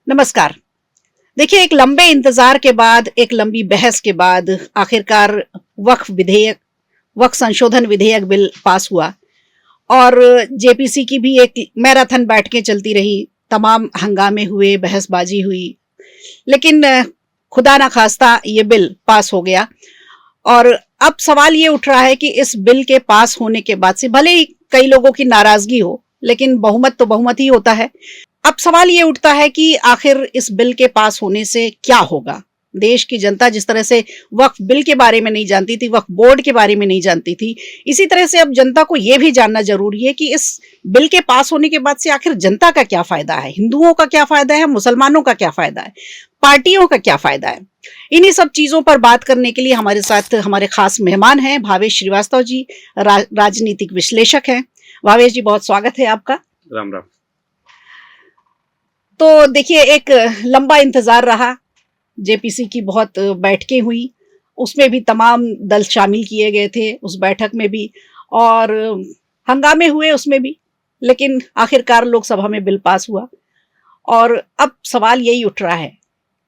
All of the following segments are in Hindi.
नमस्कार। देखिए, एक लंबे इंतजार के बाद, एक लंबी बहस के बाद आखिरकार वक्फ संशोधन विधेयक बिल पास हुआ और जेपीसी की भी एक मैराथन बैठकें चलती रही, तमाम हंगामे हुए, बहसबाजी हुई, लेकिन खुदा ना खास्ता ये बिल पास हो गया। और अब सवाल ये उठ रहा है कि इस बिल के पास होने के बाद से भले ही कई लोगों की नाराजगी हो, लेकिन बहुमत तो बहुमत ही होता है। अब सवाल ये उठता है कि आखिर इस बिल के पास होने से क्या होगा। देश की जनता जिस तरह से वक्फ बिल के बारे में नहीं जानती थी, वक्फ बोर्ड के बारे में नहीं जानती थी, इसी तरह से अब जनता को यह भी जानना जरूरी है कि इस बिल के पास होने के बाद से आखिर जनता का क्या फायदा है, हिंदुओं का क्या फायदा है, मुसलमानों का क्या फायदा है, पार्टियों का क्या फायदा है। इन्हीं सब चीजों पर बात करने के लिए हमारे साथ हमारे खास मेहमान हैं भावेश श्रीवास्तव जी, राजनीतिक विश्लेषक हैं। भावेश जी, बहुत स्वागत है आपका। राम राम। तो देखिए, एक लंबा इंतजार रहा, जेपीसी की बहुत बैठकें हुई, उसमें भी तमाम दल शामिल किए गए थे उस बैठक में भी, और हंगामे हुए उसमें भी, लेकिन आखिरकार लोकसभा में बिल पास हुआ। और अब सवाल यही उठ रहा है,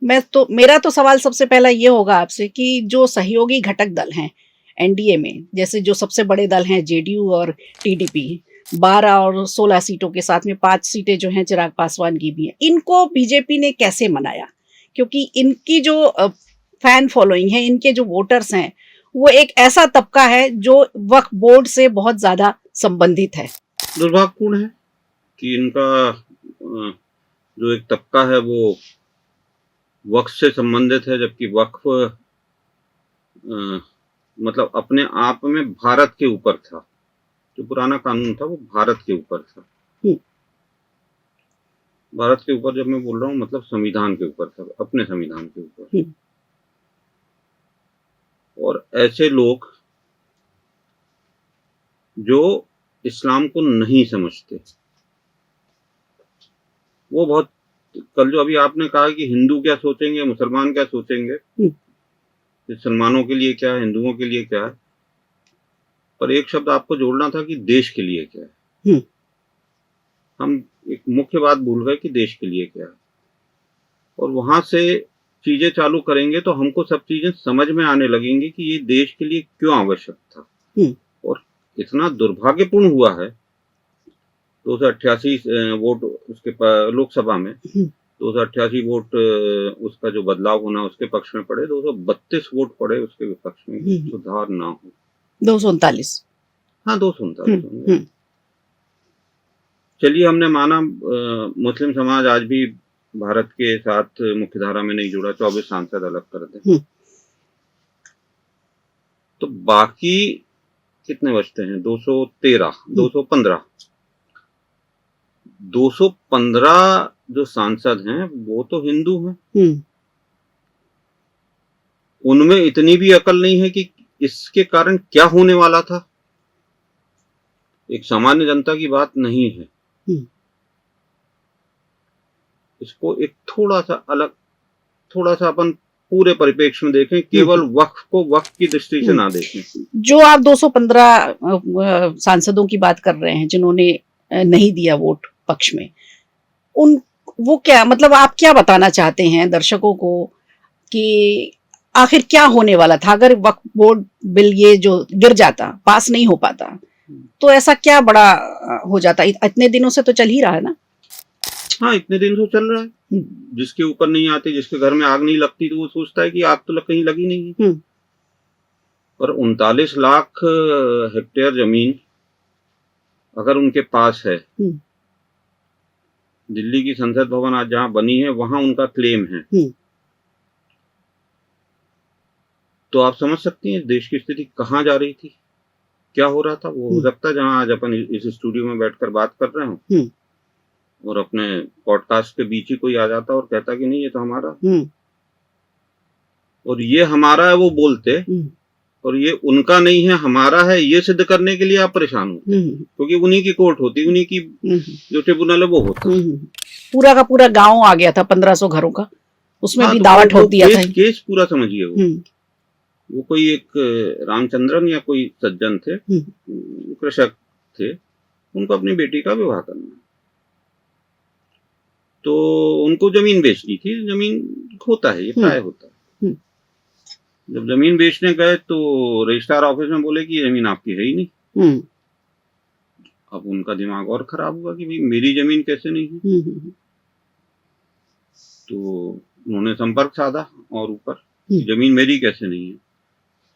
मेरा तो सवाल सबसे पहला ये होगा आपसे कि जो सहयोगी घटक दल हैं एनडीए में, जैसे जो सबसे बड़े दल हैं जेडीयू और टीडीपी, 12 और 16 सीटों के साथ में 5 सीटें जो हैं चिराग पासवान की भी हैं, इनको बीजेपी ने कैसे मनाया? क्योंकि इनकी जो फैन फॉलोइंग है, इनके जो वोटर्स हैं, वो एक ऐसा तबका है जो वक्फ बोर्ड से बहुत ज्यादा संबंधित है। दुर्भाग्यपूर्ण है कि इनका जो एक तबका है वो वक्फ से संबंधित है, जबकि वक्फ मतलब अपने आप में भारत के ऊपर था। जो पुराना कानून था वो भारत के ऊपर था। भारत के ऊपर जब मैं बोल रहा हूँ मतलब संविधान के ऊपर था, अपने संविधान के ऊपर। और ऐसे लोग जो इस्लाम को नहीं समझते, वो बहुत, कल जो अभी आपने कहा कि हिंदू क्या सोचेंगे, मुसलमान क्या सोचेंगे, मुसलमानों के लिए क्या है, हिंदुओं के लिए क्या है, पर एक शब्द आपको जोड़ना था कि देश के लिए क्या है। हम एक मुख्य बात भूल गए कि देश के लिए क्या है, और वहां से चीजें चालू करेंगे तो हमको सब चीजें समझ में आने लगेंगी कि ये देश के लिए क्यों आवश्यक था। और इतना दुर्भाग्यपूर्ण हुआ है, 288 वोट उसके लोकसभा में 288 वोट उसका जो बदलाव होना उसके पक्ष में पड़े, 232 वोट पड़े उसके विपक्ष में, सुधार ना हो। 239, हाँ 239। चलिए, हमने माना मुस्लिम समाज आज भी भारत के साथ मुख्यधारा में नहीं जुड़ा, 24 सांसद अलग कर दें, तो बाकी कितने बचते हैं? 215 जो सांसद हैं वो तो हिंदू हैं। उनमें इतनी भी अकल नहीं है कि इसके कारण क्या होने वाला था। एक सामान्य जनता की बात नहीं है। इसको एक थोड़ा सा अपन पूरे परिप्रेक्ष्य में देखें, केवल वक्फ को वक्फ की दृष्टि से ना देखें। जो आप 215 सांसदों की बात कर रहे हैं जिन्होंने नहीं दिया वोट पक्ष में, वो क्या मतलब, आप क्या बताना चाहते हैं दर्शकों को कि आखिर क्या होने वाला था? अगर वक्फ बोर्ड बिल ये जो गिर जाता, पास नहीं हो पाता, तो ऐसा क्या बड़ा हो जाता? इतने दिनों से तो चल ही रहा है ना। हाँ, इतने दिन से चल रहा है। जिसके ऊपर नहीं आती, जिसके घर में आग नहीं लगती, तो वो सोचता है कि आग तो कहीं लगी नहीं है। पर 39 लाख हेक्टेयर जमीन अगर उनके पास है, दिल्ली की संसद भवन आज जहां बनी है वहां उनका क्लेम है, तो आप समझ सकती हैं देश की स्थिति कहां जा रही थी, क्या हो रहा था। वो हो सकता है जहां आज अपन इस स्टूडियो में बैठकर बात कर रहे हो और अपने पॉडकास्ट के बीच ही कोई आ जाता और कहता कि नहीं ये तो हमारा, और ये हमारा है वो बोलते, और ये उनका नहीं है हमारा है ये सिद्ध करने के लिए आप परेशान होते, क्योंकि उन्हीं की कोर्ट होती, उन्हीं की जो ट्रिब्यूनल है वो होता। पूरा का पूरा गांव आ गया था, 1500 घरों का, उसमें भी दावा ठोक दिया था। केस पूरा समझिए, वो कोई एक रामचंद्रन या कोई सज्जन थे, कृषक थे, उनको अपनी बेटी का विवाह करना, तो उनको जमीन बेचनी थी। जमीन होता है, ये प्राय होता है। जब जमीन बेचने गए तो रजिस्ट्रार ऑफिस में बोले कि जमीन आपकी है ही नहीं। अब उनका दिमाग और खराब हुआ कि भाई मेरी जमीन कैसे नहीं है। तो उन्होंने संपर्क साधा और ऊपर जमीन मेरी कैसे नहीं है।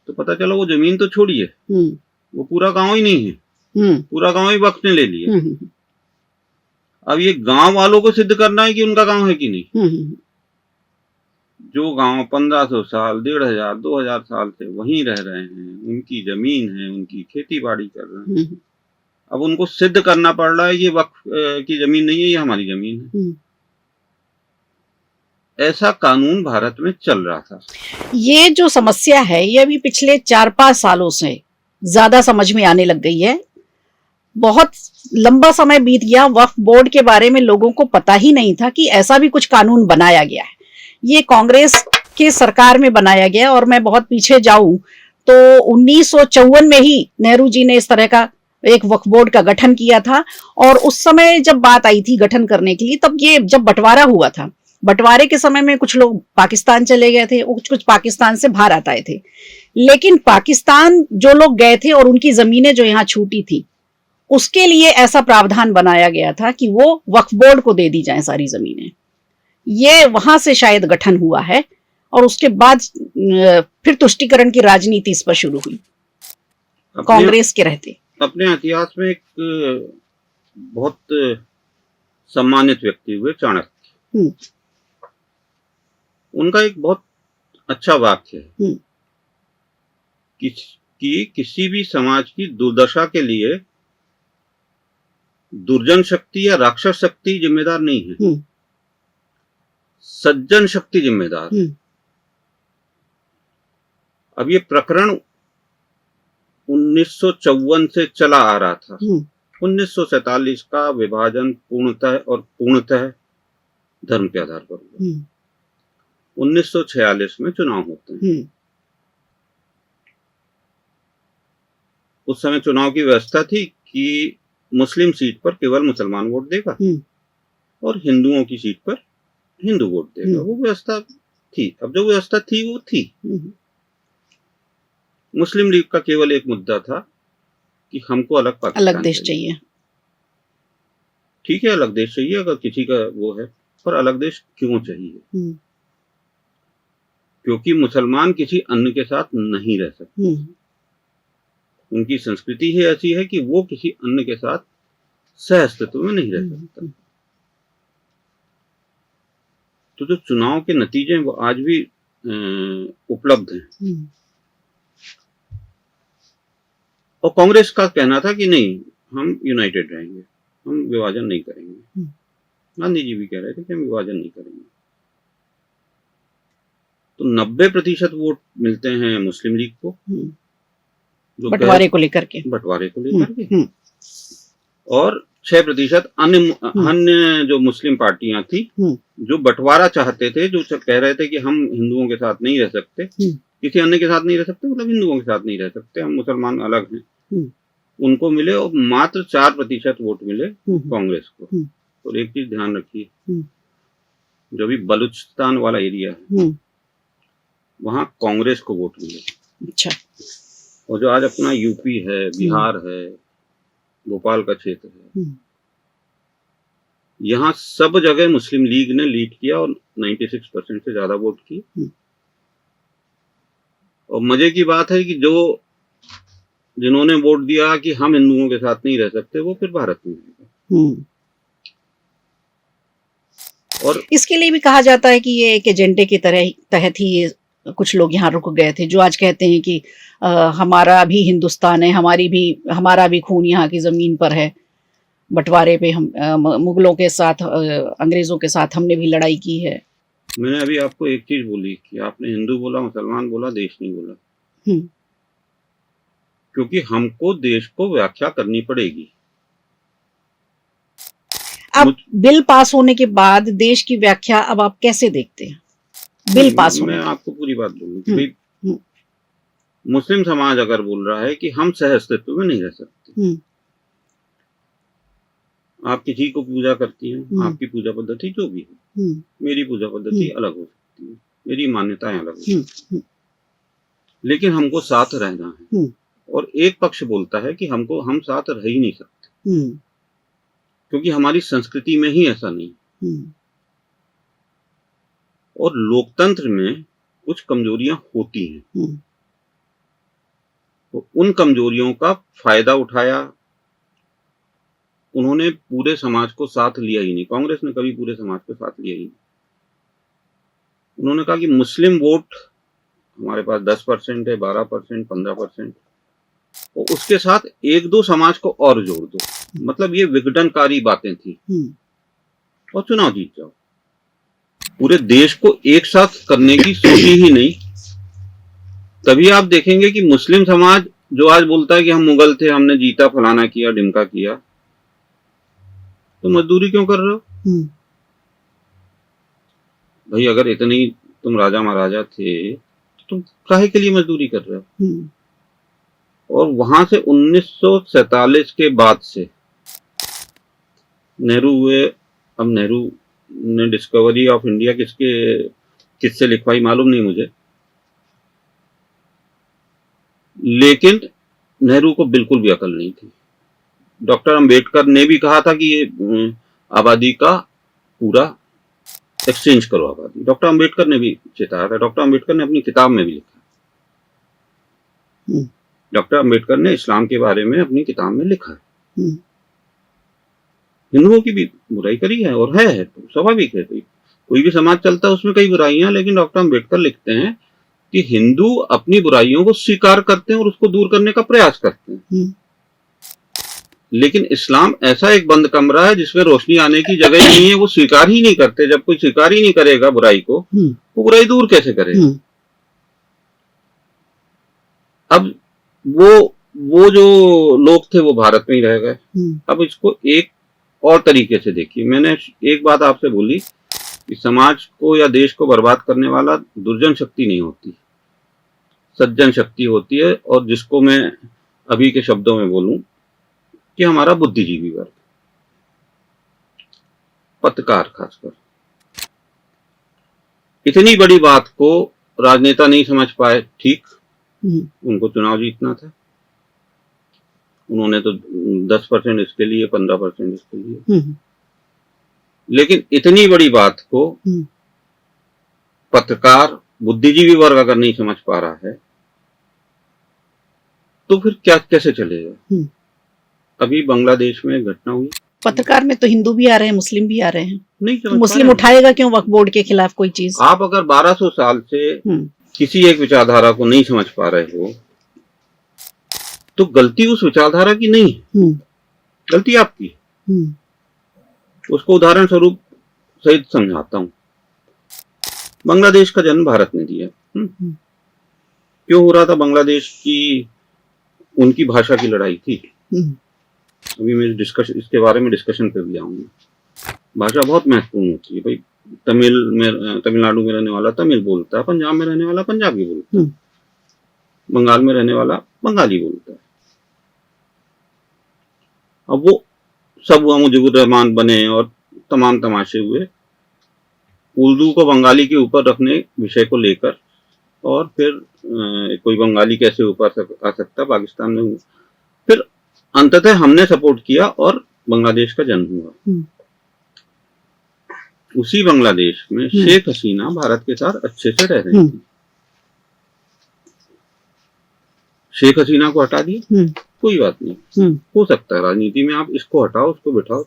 तो पता चला वो जमीन तो छोड़िए, वो पूरा गांव ही नहीं है, पूरा गांव ही वक्त ने ले लिया। अब ये गांव वालों को सिद्ध करना है कि उनका गांव है कि नहीं। जो गांव 1500 साल, 1500, 2000 साल से वहीं रह रहे हैं, उनकी जमीन है, उनकी खेती बाड़ी कर रहे हैं, अब उनको सिद्ध करना पड़ रहा है ये वक्फ की जमीन नहीं है, ये हमारी जमीन है। ऐसा कानून भारत में चल रहा था। ये जो समस्या है ये अभी पिछले 4-5 सालों से ज्यादा समझ में आने लग गई है। बहुत लंबा समय बीत गया, वक्फ बोर्ड के बारे में लोगों को पता ही नहीं था कि ऐसा भी कुछ कानून बनाया गया है। ये कांग्रेस के सरकार में बनाया गया। और मैं बहुत पीछे जाऊं तो 1954 में ही नेहरू जी ने इस तरह का एक वक्फ बोर्ड का गठन किया था। और उस समय जब बात आई थी गठन करने के लिए, तब ये जब बंटवारा हुआ था, बंटवारे के समय में कुछ लोग पाकिस्तान चले गए थे, कुछ पाकिस्तान से भारत आए थे। लेकिन पाकिस्तान जो लोग गए थे और उनकी जमीनें जो यहाँ छूटी थी, उसके लिए ऐसा प्रावधान बनाया गया था कि वो वक्फ बोर्ड को दे दी जाए सारी जमीनें। ये वहां से शायद गठन हुआ है। और उसके बाद फिर तुष्टीकरण की राजनीति इस पर शुरू हुई कांग्रेस के रहते। अपने इतिहास में एक बहुत सम्मानित व्यक्ति हुए चाणक्य, उनका एक बहुत अच्छा वाक्य है कि किसी भी समाज की दुर्दशा के लिए दुर्जन शक्ति या राक्षस शक्ति जिम्मेदार नहीं है, सज्जन शक्ति जिम्मेदार है। अब ये प्रकरण 1954 से चला आ रहा था। 1947 का विभाजन पूर्णतः धर्म के आधार पर हुआ। 1946 में चुनाव होते हैं। उस समय चुनाव की व्यवस्था थी कि मुस्लिम सीट पर केवल मुसलमान वोट देगा और हिंदुओं की सीट पर हिंदू वोट देगा। वो व्यवस्था थी। अब जो व्यवस्था थी वो थी। मुस्लिम लीग का केवल एक मुद्दा था कि हमको अलग पाकिस्तान, अलग देश चाहिए। ठीक है, अलग देश चाहिए अगर किसी का वो है, पर अलग देश क्यों चाहिए? क्योंकि मुसलमान किसी अन्य के साथ नहीं रह सकते। उनकी संस्कृति ही ऐसी है कि वो किसी अन्य के साथ सह अस्तित्व में नहीं रह सकता। तो जो चुनाव के नतीजे वो आज भी उपलब्ध हैं। और कांग्रेस का कहना था कि नहीं, हम यूनाइटेड रहेंगे, हम विभाजन नहीं करेंगे। गांधी जी भी कह रहे थे कि हम विभाजन नहीं करेंगे। तो 90% वोट मिलते हैं मुस्लिम लीग को, बंटवारे को लेकर के, और 6% अन्य जो मुस्लिम पार्टियां थी जो बंटवारा चाहते थे, जो कह रहे थे कि हम हिंदुओं के साथ नहीं रह सकते, किसी अन्य के साथ नहीं रह सकते, मतलब हिंदुओं के साथ नहीं रह सकते, हम मुसलमान अलग हैं, उनको मिले। और मात्र 4% वोट मिले कांग्रेस को। और एक चीज ध्यान रखिए, जो भी बलूचिस्तान वाला एरिया है वहां कांग्रेस को वोट मिले। अच्छा। और जो आज अपना यूपी है, बिहार है, भोपाल का क्षेत्र है, यहाँ सब जगह मुस्लिम लीग ने लीड किया और 96% से ज्यादा वोट किए। और मजे की बात है कि जिन्होंने वोट दिया कि हम हिंदुओं के साथ नहीं रह सकते, वो फिर भारत में रहेगा। और इसके लिए भी कहा जाता है कि ये एक एजेंडे के तहत ही ये कुछ लोग यहाँ रुक गए थे, जो आज कहते हैं कि हमारा भी हिंदुस्तान है, हमारा भी खून यहाँ की जमीन पर है। बंटवारे पे हम मुगलों के साथ, अंग्रेजों के साथ हमने भी लड़ाई की है। मैंने अभी आपको एक चीज बोली कि आपने हिंदू बोला, मुसलमान बोला, देश नहीं बोला। क्योंकि हमको देश को व्याख्या करनी पड़ेगी। अब बिल पास होने के बाद देश की व्याख्या अब आप कैसे देखते हैं? बिल पास होने, मैं आपको पूरी बात बोलूँ, मुस्लिम समाज अगर बोल रहा है कि हम सह अस्तित्व में नहीं रह सकते, आप किसी को पूजा करती हैं, आपकी पूजा पद्धति जो भी है, मेरी पूजा पद्धति अलग हो सकती है, मेरी मान्यताएं अलग हो सकती हैं, लेकिन हमको साथ रहना है। और एक पक्ष बोलता है कि हम साथ रह ही नहीं सकते, क्योंकि हमारी संस्कृति में ही ऐसा नहीं। और लोकतंत्र में कुछ कमजोरियां होती हैं, तो उन कमजोरियों का फायदा उठाया उन्होंने, पूरे समाज को साथ लिया ही नहीं। कांग्रेस ने कभी पूरे समाज को साथ लिया ही नहीं। उन्होंने कहा कि मुस्लिम वोट हमारे पास 10% है, 12%, 15%, और उसके साथ एक दो समाज को और जोड़ दो। मतलब ये विघटनकारी बातें थी, और चुनाव जीत जाओ। पूरे देश को एक साथ करने की सोची ही नहीं। तभी आप देखेंगे कि मुस्लिम समाज जो आज बोलता है कि हम मुगल थे, हमने जीता, फलाना किया, ढिमका किया, तो मजदूरी क्यों कर रहे हो भाई? अगर इतनी तुम राजा महाराजा थे तो तुम काहे के लिए मजदूरी कर रहे हो? और वहां से 1947 के बाद से नेहरू हुए। अब नेहरू ने डिस्कवरी ऑफ इंडिया किससे लिखवाई मालूम नहीं मुझे, लेकिन नेहरू को बिल्कुल भी अकल नहीं थी। डॉक्टर अंबेडकर ने भी कहा था कि ये आबादी का पूरा एक्सचेंज करो आबादी। डॉक्टर अंबेडकर ने भी चेताया था। डॉक्टर अंबेडकर ने अपनी किताब में भी लिखा। डॉक्टर अंबेडकर ने इस्लाम के बारे में अपनी किताब में लिखा है। हिंदुओं की भी बुराई करी है, और है तो स्वाभाविक है। कोई भी समाज चलता है उसमें कई बुराइयां, लेकिन डॉक्टर अंबेडकर लिखते हैं कि हिंदू अपनी बुराइयों को स्वीकार करते हैं और उसको दूर करने का प्रयास करते हैं। लेकिन इस्लाम ऐसा एक बंद कमरा है जिसमें रोशनी आने की जगह ही नहीं है। वो स्वीकार ही नहीं करते। जब कोई स्वीकार ही नहीं करेगा बुराई को, वो बुराई दूर कैसे करेगा? अब वो जो लोग थे वो भारत में ही रह गए। अब इसको एक और तरीके से देखिए। मैंने एक बात आपसे बोली कि समाज को या देश को बर्बाद करने वाला दुर्जन शक्ति नहीं होती, सज्जन शक्ति होती है। और जिसको मैं अभी के शब्दों में बोलूं कि हमारा बुद्धिजीवी वर्ग, पत्रकार खासकर, इतनी बड़ी बात को राजनेता नहीं समझ पाए। ठीक, उनको चुनाव जीतना था, उन्होंने तो 10% इसके लिए, 15% इसके लिए, लेकिन इतनी बड़ी बात को पत्रकार, बुद्धिजीवी वर्ग अगर नहीं समझ पा रहा है तो फिर क्या कैसे चलेगा? अभी बांग्लादेश में घटना हुई, पत्रकार में तो हिंदू भी आ रहे हैं, मुस्लिम भी आ रहे हैं। नहीं तो मुस्लिम उठाएगा क्यों वक्फ बोर्ड के खिलाफ कोई चीज? आप अगर 1200 साल से किसी एक विचारधारा को नहीं समझ पा रहे हो तो गलती उस विचारधारा की नहीं, गलती आपकी। उसको उदाहरण स्वरूप सहित समझाता हूं। बांग्लादेश का जन्म भारत ने दिया। क्यों हो रहा था बांग्लादेश की? उनकी भाषा की लड़ाई थी। अभी मैं इसके बारे में डिस्कशन पे भी आऊंगा। भाषा बहुत महत्वपूर्ण होती है भाई। तमिलनाडु में रहने वाला तमिल बोलता है, पंजाब में रहने वाला पंजाबी बोलता है, बंगाल में रहने वाला बंगाली बोलता है। अब वो सब मुजीबुर रहमान बने और तमाम तमाशे हुए उर्दू को बंगाली के ऊपर रखने विषय को लेकर, और फिर कोई बंगाली कैसे ऊपर आ सकता, पाकिस्तान में हुआ। फिर अंततः हमने सपोर्ट किया और बांग्लादेश का जन्म हुआ। उसी बांग्लादेश में शेख हसीना भारत के साथ अच्छे से रह रही थी। शेख हसीना को हटा दिया, कोई बात नहीं, हो सकता है राजनीति में आप इसको हटाओ उसको बिठाओ।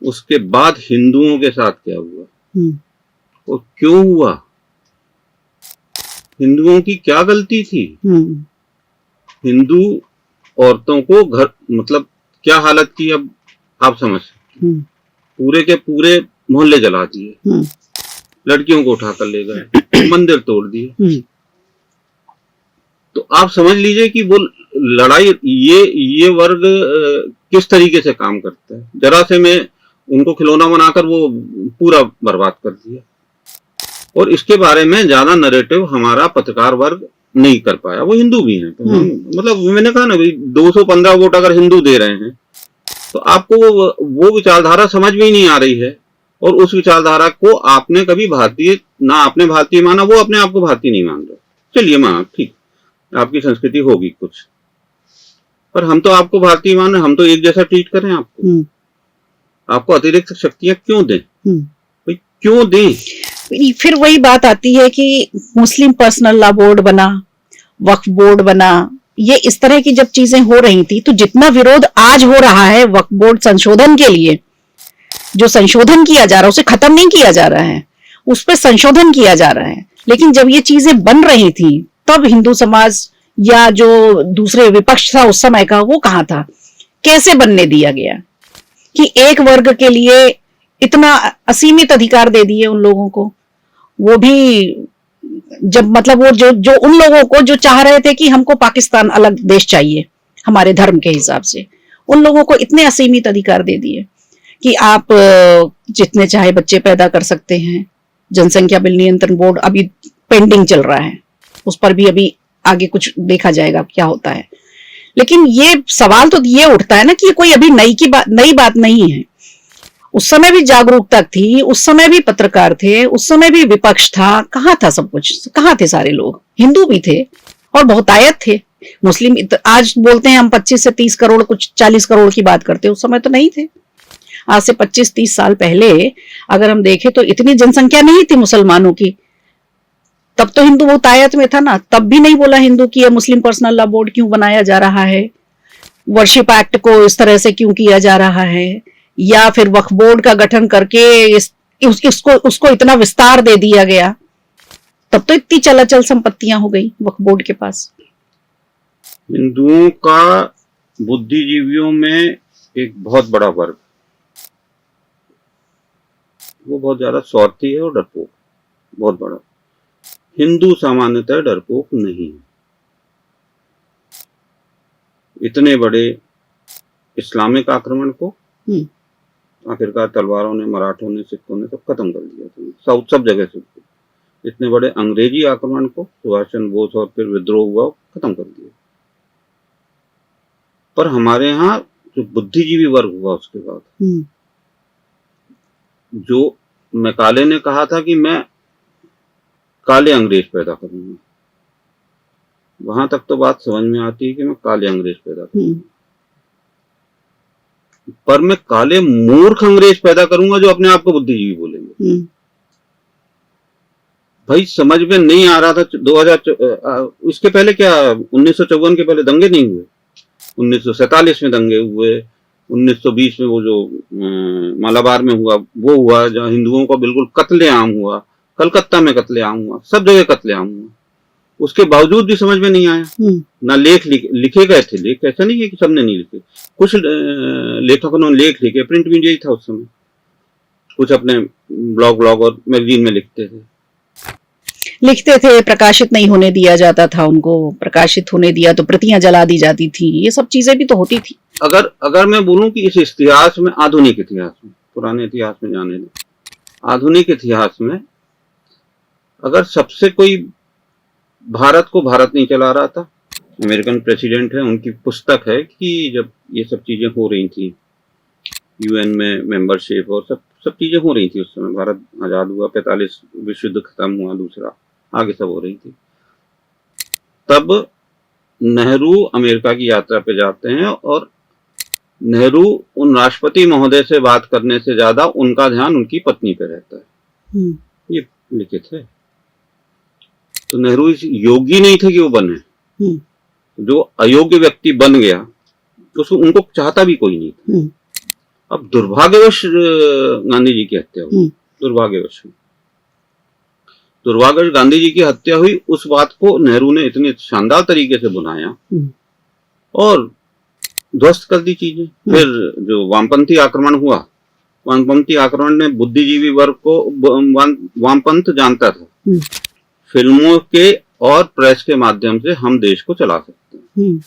उसके बाद हिंदुओं के साथ क्या हुआ और क्यों हुआ? हिंदुओं की क्या गलती थी? हिंदू औरतों को घर, मतलब क्या हालत की, अब आप समझ सकते। पूरे के पूरे मोहल्ले जला दिए, लड़कियों को उठाकर ले गए, मंदिर तोड़ दिए। तो आप समझ लीजिए कि वो लड़ाई, ये वर्ग किस तरीके से काम करता है। जरा से में उनको खिलौना बनाकर वो पूरा बर्बाद कर दिया। और इसके बारे में ज्यादा नैरेटिव हमारा पत्रकार वर्ग नहीं कर पाया। वो हिंदू भी हैं, तो मतलब मैंने कहा ना, 215 वोट अगर हिंदू दे रहे हैं तो आपको वो विचारधारा समझ में ही नहीं आ रही है, और उस विचारधारा को आपने कभी भारतीय ना, आपने भारतीय माना, वो अपने आप को भारतीय नहीं मान रहे। चलिए माना, ठीक, आपकी संस्कृति होगी कुछ, पर हम तो आपको भारतीय मान रहे, हम तो एक जैसा ट्रीट करें आपको। आपको अतिरिक्त शक्तियां क्यों दें? भाई क्यों दें? फिर वही बात आती है कि मुस्लिम पर्सनल लॉ बोर्ड बना, वक्फ बोर्ड बना, ये इस तरह की जब चीजें हो रही थी, तो जितना विरोध आज हो रहा है वक्फ बोर्ड संशोधन के लिए, जो संशोधन किया जा रहा है उसे खत्म नहीं किया जा रहा है, उस पर संशोधन किया जा रहा है। लेकिन जब ये चीजें बन रही थी तब हिंदू समाज या जो दूसरे विपक्ष था उस समय का, वो कहाँ था? कैसे बनने दिया गया कि एक वर्ग के लिए इतना असीमित अधिकार दे दिए उन लोगों को? वो भी जब मतलब वो जो उन लोगों को जो चाह रहे थे कि हमको पाकिस्तान अलग देश चाहिए हमारे धर्म के हिसाब से, उन लोगों को इतने असीमित अधिकार दे दिए कि आप जितने चाहे बच्चे पैदा कर सकते हैं। जनसंख्या बिल नियंत्रण बोर्ड अभी पेंडिंग चल रहा है, उस पर भी अभी आगे कुछ देखा जाएगा क्या होता है। लेकिन ये सवाल तो ये उठता है ना कि ये कोई अभी नई बात नहीं है। उस समय भी जागरूकता थी, उस समय भी पत्रकार थे, उस समय भी विपक्ष था। कहाँ था सब कुछ? कहाँ थे सारे लोग? हिंदू भी थे और बहुतायत थे। मुस्लिम आज बोलते हैं हम 25 से 30 करोड़, कुछ 40 करोड़ की बात करते हैं, उस समय तो नहीं थे। आज से 25-30 साल पहले अगर हम देखें तो इतनी जनसंख्या नहीं थी मुसलमानों की। तब तो हिंदू बहुतायत में था ना, तब भी नहीं बोला हिंदू की मुस्लिम पर्सनल लॉ बोर्ड क्यों बनाया जा रहा है, वर्शिप एक्ट को इस तरह से क्यों किया जा रहा है, या फिर वक्फ बोर्ड का गठन करके उसको इतना विस्तार दे दिया गया। तब तो इतनी चलाचल संपत्तियां हो गई वक्फ बोर्ड के पास। हिंदुओं का बुद्धिजीवियों में एक बहुत बड़ा वर्ग, वो बहुत ज्यादा स्वार्थी है और डरपोक, बहुत बड़ा। हिंदू सामान्यतः डरपोक नहीं है। इतने बड़े इस्लामिक आक्रमण को आखिरकार तलवारों ने, मराठों ने, सिखों ने सब खत्म कर दिया था, सब जगह से। इतने बड़े अंग्रेजी आक्रमण को सुभाष चंद्र बोस और फिर विद्रोह हुआ, खत्म कर दिया। पर हमारे यहाँ जो बुद्धिजीवी वर्ग हुआ उसके बाद, जो मैकाले ने कहा था कि मैं काले अंग्रेज पैदा करूंगा, वहां तक तो बात समझ में आती है कि मैं काले अंग्रेज पैदा करूंगा, पर मैं काले मूर्ख अंग्रेज पैदा करूंगा जो अपने आप को बुद्धिजीवी बोलेंगे। भाई समझ में नहीं आ रहा था। 2000 इसके पहले क्या, 1954 के पहले दंगे नहीं हुए? 1947 में दंगे हुए, 1920 में वो जो मालाबार में हुआ वो हुआ, जहाँ हिंदुओं का बिल्कुल कत्लेआम हुआ, कलकत्ता में कत्लेआम हुआ, सब जगह कत्लेआम हुआ। उसके बावजूद भी समझ में नहीं आया। ना लेख लिखे गए थे, लेख ऐसा नहीं है कि सबने नहीं लिखे, कुछ लेखकों ने लेख लिखे, प्रिंट मीडिया ही था उस समय, कुछ अपने ब्लॉग और मैगजीन में लिखते थे, प्रकाशित नहीं होने दिया जाता था उनको, प्रकाशित होने दिया तो प्रतियां जला दी जाती थी, ये सब चीजें भी तो होती थी। अगर मैं बोलूं कि इस इतिहास में, आधुनिक इतिहास में, पुराने इतिहास में जाने दें, आधुनिक इतिहास में अगर सबसे कोई भारत को भारत नहीं चला रहा था, अमेरिकन प्रेसिडेंट है, उनकी पुस्तक है कि जब ये सब चीजें हो रही थी, यूएन में मेंबरशिप और सब चीजें हो रही थी उस समय, भारत आजाद हुआ, 45 विश्व युद्ध खत्म हुआ, दूसरा आगे सब हो रही थी, तब नेहरू अमेरिका की यात्रा पे जाते हैं और नेहरू उन राष्ट्रपति महोदय से बात करने से ज्यादा उनका ध्यान उनकी पत्नी पे रहता है। ये लिखित है। तो नेहरू इस योग्य नहीं थे कि वो बने, जो अयोग्य व्यक्ति बन गया तो उनको चाहता भी कोई नहीं था। अब दुर्भाग्यवश गांधी जी की हत्या हुई, दुर्भाग्यवश गांधी जी की हत्या हुई। उस बात को नेहरू ने इतने शानदार तरीके से बुनाया और ध्वस्त कर दी चीजें। फिर जो वामपंथी आक्रमण हुआ, वामपंथी आक्रमण ने बुद्धिजीवी वर्ग को, वामपंथ जानता था फिल्मों के और प्रेस के माध्यम से हम देश को चला सकते हैं,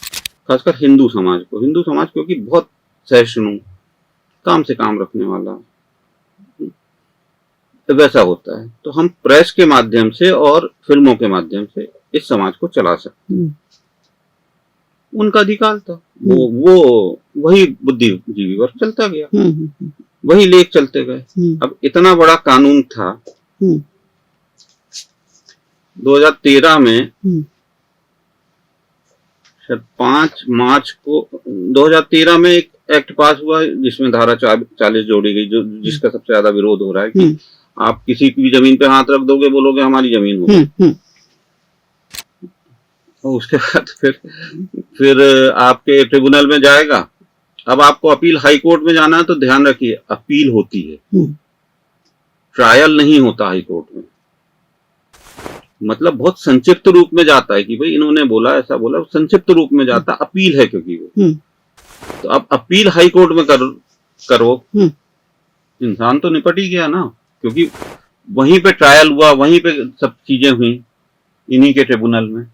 खासकर हिंदू समाज को। हिंदू समाज क्योंकि बहुत सहिष्णु, काम से काम रखने वाला वैसा होता है, तो हम प्रेस के माध्यम से और फिल्मों के माध्यम से इस समाज को चला सकते हैं। उनका अधिकार था, वो वही बुद्धिजीवी वर्ग चलता गया, वही लेख चलते गए। अब इतना बड़ा कानून था, 2013 में शायद 5 मार्च को 2013 में एक एक्ट पास हुआ जिसमें धारा 40 जोड़ी गई, जो जिसका सबसे ज्यादा विरोध हो रहा है कि आप किसी की भी जमीन पे हाथ रख दोगे, बोलोगे हमारी जमीन होगी। और उसके बाद फिर आपके ट्रिब्यूनल में जाएगा। अब आपको अपील हाई कोर्ट में जाना है तो ध्यान रखिए, अपील होती है, ट्रायल नहीं होता हाई कोर्ट में। मतलब बहुत संक्षिप्त रूप में जाता है कि भाई इन्होंने बोला, ऐसा बोला, संक्षिप्त रूप में जाता, अपील है क्योंकि वो। तो अब अपील हाई कोर्ट में करो, इंसान तो निपट ही गया ना, क्योंकि वहीं पे ट्रायल हुआ, वहीं पे सब चीजें हुई इन्हीं के ट्रिब्यूनल में।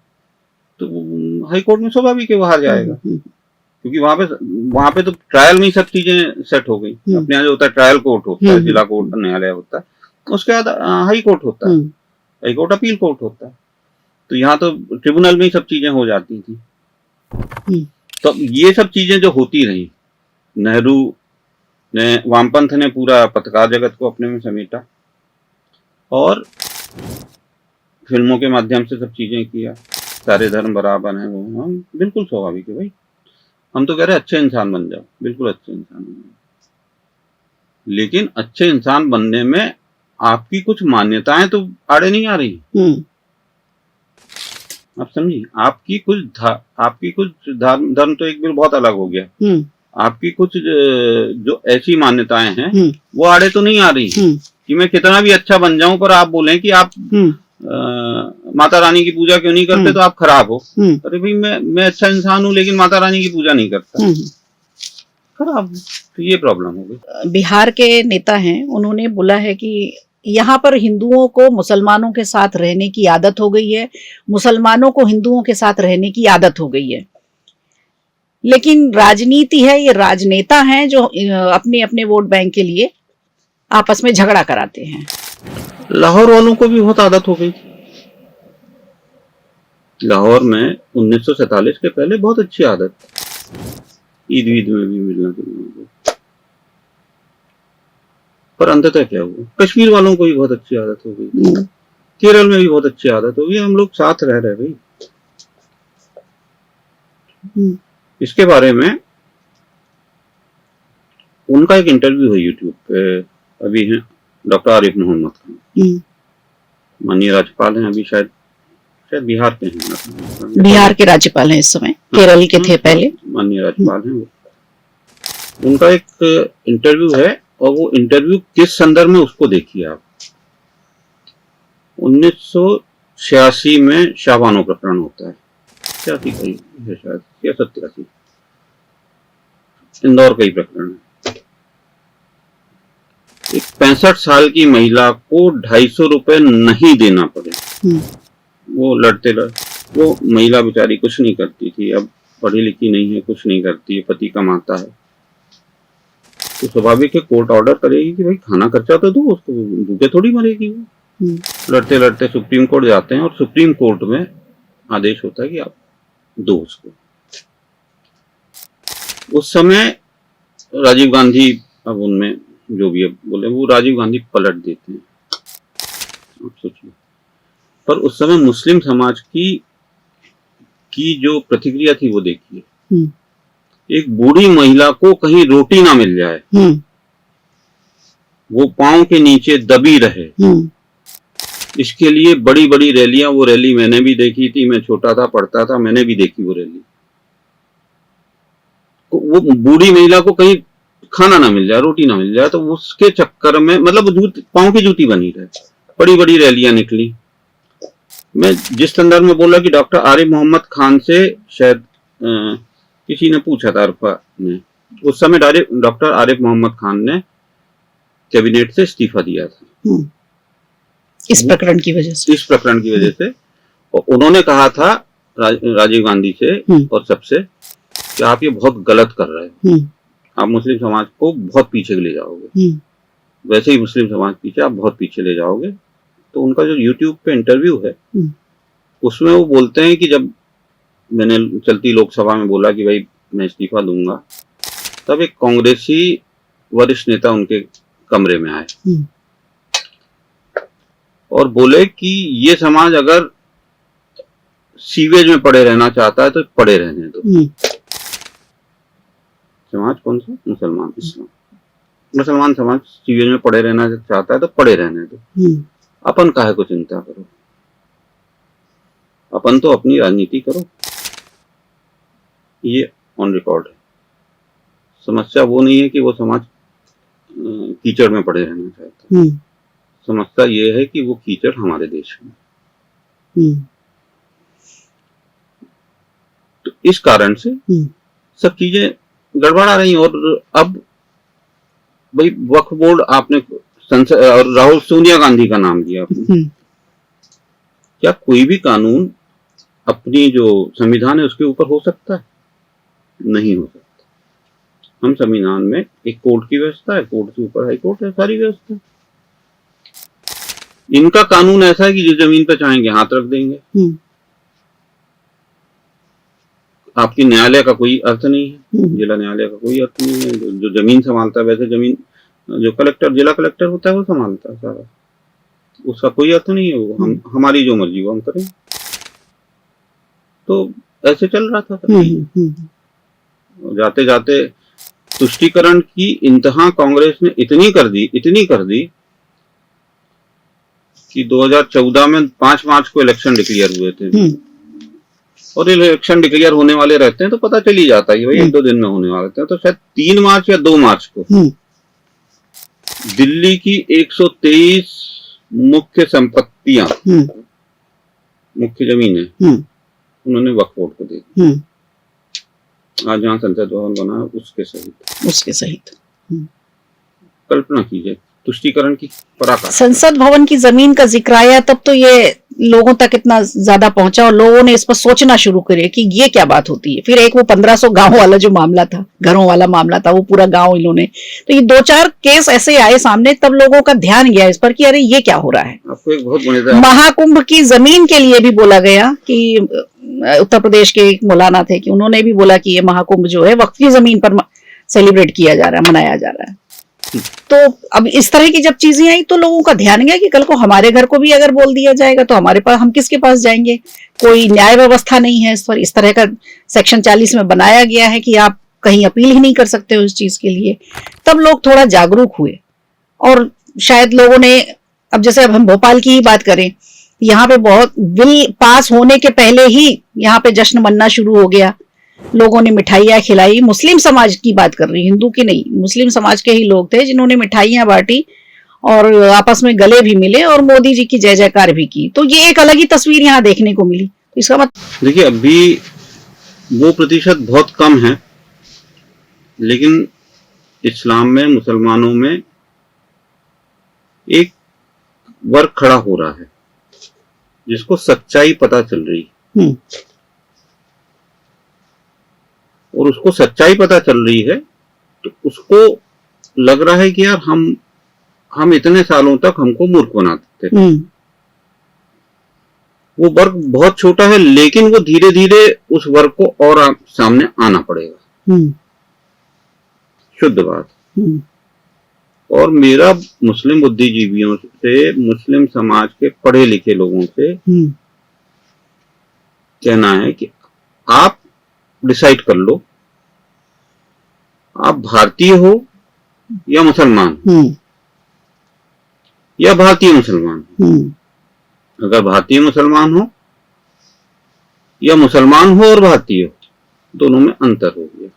तो हाई कोर्ट में स्वाभाविक है वो हार जाएगा, क्योंकि वहां पे तो ट्रायल में ही सब चीजें सेट हो गई। अपने यहाँ जो होता है ट्रायल कोर्ट होता है, जिला कोर्ट न्यायालय होता है, उसके बाद हाई कोर्ट होता है, हाई कोर्ट अपील कोर्ट होता है। तो यहाँ तो ट्रिब्यूनल में ही सब चीजें हो जाती थी। तो ये सब चीजें जो होती रही, नेहरू ने, वामपंथ ने पूरा पत्रकार जगत को अपने में समेटा और फिल्मों के माध्यम से सब चीजें किया, सारे धर्म बराबर हैं, वो हम बिल्कुल स्वाभाविक है भाई। हम तो कह रहे हैं अच्छे इंसान बन जाओ, बिल्कुल अच्छे इंसान बन जाओ, लेकिन अच्छे इंसान बनने में आपकी कुछ मान्यताएं तो आड़े नहीं आ रही। आप समझिए, आपकी कुछ धर्म तो एक बिल बहुत अलग हो गया, आपकी कुछ जो ऐसी मान्यताएं हैं वो आड़े तो नहीं आ रही कि मैं कितना भी अच्छा बन जाऊं, पर आप बोलें कि आप माता रानी की पूजा क्यों नहीं करते, तो आप खराब हो। अरे भाई मैं अच्छा इंसान हूं लेकिन माता रानी की पूजा नहीं करता, खराब। तो ये प्रॉब्लम हो गई। बिहार के नेता हैं, उन्होंने बोला है कि यहाँ पर हिंदुओं को मुसलमानों के साथ रहने की आदत हो गई है, मुसलमानों को हिंदुओं के साथ रहने की आदत हो गई है। लेकिन राजनीति है, ये राजनेता हैं जो अपने अपने वोट बैंक के लिए आपस में झगड़ा कराते हैं। लाहौर वालों को भी बहुत आदत हो गई। लाहौर में 1947 के पहले बहुत अच्छी आदत, ईद में भी मिलना जुलना, पर अंततः क्या हुआ, कश्मीर वालों को भी बहुत अच्छी आदत हो गई, केरल में भी बहुत अच्छी आदत हो गई, हम लोग साथ रह रहे भाई। इसके बारे में उनका एक इंटरव्यू है यूट्यूब पे, अभी है डॉक्टर आरिफ मोहम्मद खान, माननीय राज्यपाल हैं अभी, शायद बिहार के हैं, बिहार के राज्यपाल हैं इस समय, केरल के थे पहले, माननीय राज्यपाल हैं वो। उनका एक इंटरव्यू है, और वो इंटरव्यू किस संदर्भ में, उसको देखिए आप। 1986 में शाहबानो प्रकरण होता है, 86 का ही शायद या 87, इंदौर का ही प्रकरण है। एक 65 साल की महिला को 250 रुपए नहीं देना पड़े, वो वो महिला बेचारी कुछ नहीं करती थी, अब पढ़ी लिखी नहीं है, कुछ नहीं करती है, पति कमाता है, तो स्वाभाविक है कोर्ट ऑर्डर करेगी कि भाई खाना खर्चा तो दो, उसको भूखे थोड़ी मरेगी वो। लड़ते लड़ते सुप्रीम कोर्ट जाते हैं, और सुप्रीम कोर्ट में आदेश होता है कि आप दो उसको। उस समय राजीव गांधी, अब उनमें जो भी बोले, वो राजीव गांधी पलट देते हैं, आप सोचिए। पर उस समय मुस्लिम समाज की जो प्रतिक्रिया थी वो देखिए, एक बूढ़ी महिला को कहीं रोटी ना मिल जाए, वो पांव के नीचे दबी रहे, इसके लिए बड़ी बड़ी रैलियां, वो रैली मैंने भी देखी थी, मैं छोटा था, पढ़ता था, मैंने भी देखी वो रैली। वो बूढ़ी महिला को कहीं खाना ना मिल जाए, रोटी ना मिल जाए, तो उसके चक्कर में, मतलब पांव की जूती बनी रहे, बड़ी बड़ी रैलियां निकली। मैं जिस संदर्भ में बोला कि डॉक्टर आरिफ मोहम्मद खान से शायद किसी ने पूछा था, अरफा ने, उस समय डॉक्टर आरिफ मोहम्मद खान ने कैबिनेट से इस्तीफा दिया था इस प्रकरण की वजह से। और उन्होंने कहा था राजीव गांधी से और सबसे कि आप ये बहुत गलत कर रहे हो, आप मुस्लिम समाज को बहुत पीछे ले जाओगे, वैसे ही मुस्लिम समाज पीछे, आप बहुत पीछे ले जाओगे। तो उनका जो यूट्यूब पे इंटरव्यू है, उसमें वो बोलते हैं कि जब मैंने चलती लोकसभा में बोला कि भाई मैं इस्तीफा दूंगा, तब एक कांग्रेसी वरिष्ठ नेता उनके कमरे में आए और बोले कि ये समाज अगर सीवेज में पड़े रहना चाहता है तो पड़े रहने दो। समाज कौन सा? मुसलमान, इस्लाम। मुसलमान समाज सीवेज में पड़े रहना चाहता है तो पड़े रहने दो, अपन काहे को चिंता करो, अपन तो अपनी राजनीति करो। ये ऑन रिकॉर्ड है। समस्या वो नहीं है कि वो समाज कीचड़ में पड़े रहना चाहता है, समस्या ये है कि वो कीचड़ हमारे देश में। तो इस कारण से सब चीजें गड़बड़ा रही। और अब भाई वक्फ बोर्ड आपने संसद और राहुल सोनिया गांधी का नाम लिया आपने, क्या कोई भी कानून अपनी जो संविधान है उसके ऊपर हो सकता है? नहीं हो सकता। हम संविधान में एक कोर्ट की व्यवस्था है, कोर्ट के ऊपर हाई कोर्ट है, सारी व्यवस्था। इनका कानून ऐसा है कि जिस जमीन पर चाहेंगे हाथ रख देंगे। आपकी न्यायालय का कोई अर्थ नहीं है, जिला न्यायालय का कोई अर्थ नहीं है। जो जमीन संभालता है, वैसे जमीन जो कलेक्टर, जिला कलेक्टर होता है वो संभालता है सारा, उसका कोई अर्थ नहीं है। वो हमारी जो मर्जी वो हम करें। तो ऐसे चल रहा था। जाते जाते तुष्टीकरण की इंतहा कांग्रेस ने इतनी कर दी कि 2014 में 5 मार्च को इलेक्शन डिक्लेयर हुए थे। और इलेक्शन डिक्लेयर होने वाले रहते हैं तो पता चल ही जाता है कि भाई 1-2 दिन में होने वाले थे। तो शायद 3 मार्च या 2 मार्च को दिल्ली की 123 मुख्य संपत्तियां, मुख्य जमीनें उन्होंने वक्फ बोर्ड को दे दी। आज जहाँ संसद भवन बना है उसके सहित कल्पना कीजिए तुष्टीकरण की पराकाष्ठा। संसद भवन की जमीन का जिक्र आया तब तो ये लोगों तक इतना ज्यादा पहुंचा और लोगों ने इस पर सोचना शुरू करे कि ये क्या बात होती है। फिर एक वो 1500 गांव वाला जो मामला था, घरों वाला मामला था, वो पूरा गांव इन्होंने, तो ये 2-4 केस ऐसे आए सामने, तब लोगों का ध्यान गया इस पर कि अरे ये क्या हो रहा है। आपको एक बहुत बड़े महाकुंभ की जमीन के लिए भी बोला गया कि उत्तर प्रदेश के एक मौलाना थे कि उन्होंने भी बोला कि ये महाकुंभ जो है वक्फ की जमीन पर सेलिब्रेट किया जा रहा है, मनाया जा रहा है। तो अब इस तरह की जब चीजें आई तो लोगों का ध्यान गया कि कल को हमारे घर को भी अगर बोल दिया जाएगा तो हमारे पास, हम किसके पास जाएंगे? कोई न्याय व्यवस्था नहीं है इस पर। इस तरह का सेक्शन 40 में बनाया गया है कि आप कहीं अपील ही नहीं कर सकते हो इस चीज के लिए। तब लोग थोड़ा जागरूक हुए और शायद लोगों ने, अब जैसे अब हम भोपाल की ही बात करें, यहाँ पे बहुत बिल पास होने के पहले ही यहाँ पे जश्न मनना शुरू हो गया। लोगों ने मिठाइयाँ खिलाई। मुस्लिम समाज की बात कर रही, हिंदू की नहीं, मुस्लिम समाज के ही लोग थे जिन्होंने मिठाइयाँ बांटी और आपस में गले भी मिले और मोदी जी की जय जयकार भी की। तो ये एक अलग ही तस्वीर यहाँ देखने को मिली। तो इसका मतलब देखिए, अभी वो प्रतिशत बहुत कम है, लेकिन इस्लाम में, मुसलमानों में एक वर्ग खड़ा हो रहा है जिसको सच्चाई पता चल रही है। और उसको सच्चाई पता चल रही है तो उसको लग रहा है कि यार हम इतने सालों तक हमको मूर्ख बनाते थे। वो वर्ग बहुत छोटा है, लेकिन वो धीरे धीरे उस वर्ग को और सामने आना पड़ेगा। शुद्ध बात। और मेरा मुस्लिम बुद्धिजीवियों से, मुस्लिम समाज के पढ़े लिखे लोगों से कहना है कि आप डिसाइड कर लो, आप भारतीय हो या मुसलमान, या भारतीय मुसलमान। अगर भारतीय मुसलमान हो या मुसलमान हो और भारतीय हो, दोनों में अंतर हो गया।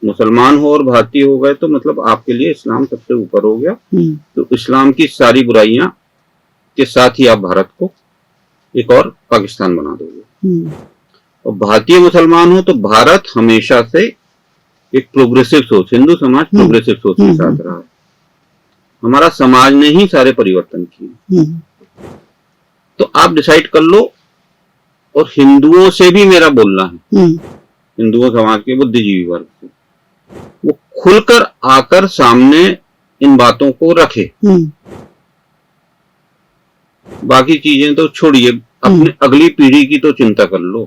मुसलमान हो और भारतीय हो गए तो मतलब आपके लिए इस्लाम सबसे ऊपर हो गया। तो इस्लाम की सारी बुराइयां के साथ ही आप भारत को एक और पाकिस्तान बना दोगे। और भारतीय मुसलमान हो तो भारत हमेशा से एक प्रोग्रेसिव सोच, हिंदू समाज प्रोग्रेसिव सोच के साथ रहा है। हमारा समाज ने ही सारे परिवर्तन किए। तो आप डिसाइड कर लो। और हिंदुओं से भी मेरा बोलना है, हिंदुओं समाज के बुद्धिजीवी वर्ग से, वो खुलकर आकर सामने इन बातों को रखे। बाकी चीजें तो छोड़िए, अपने अगली पीढ़ी की तो चिंता कर लो।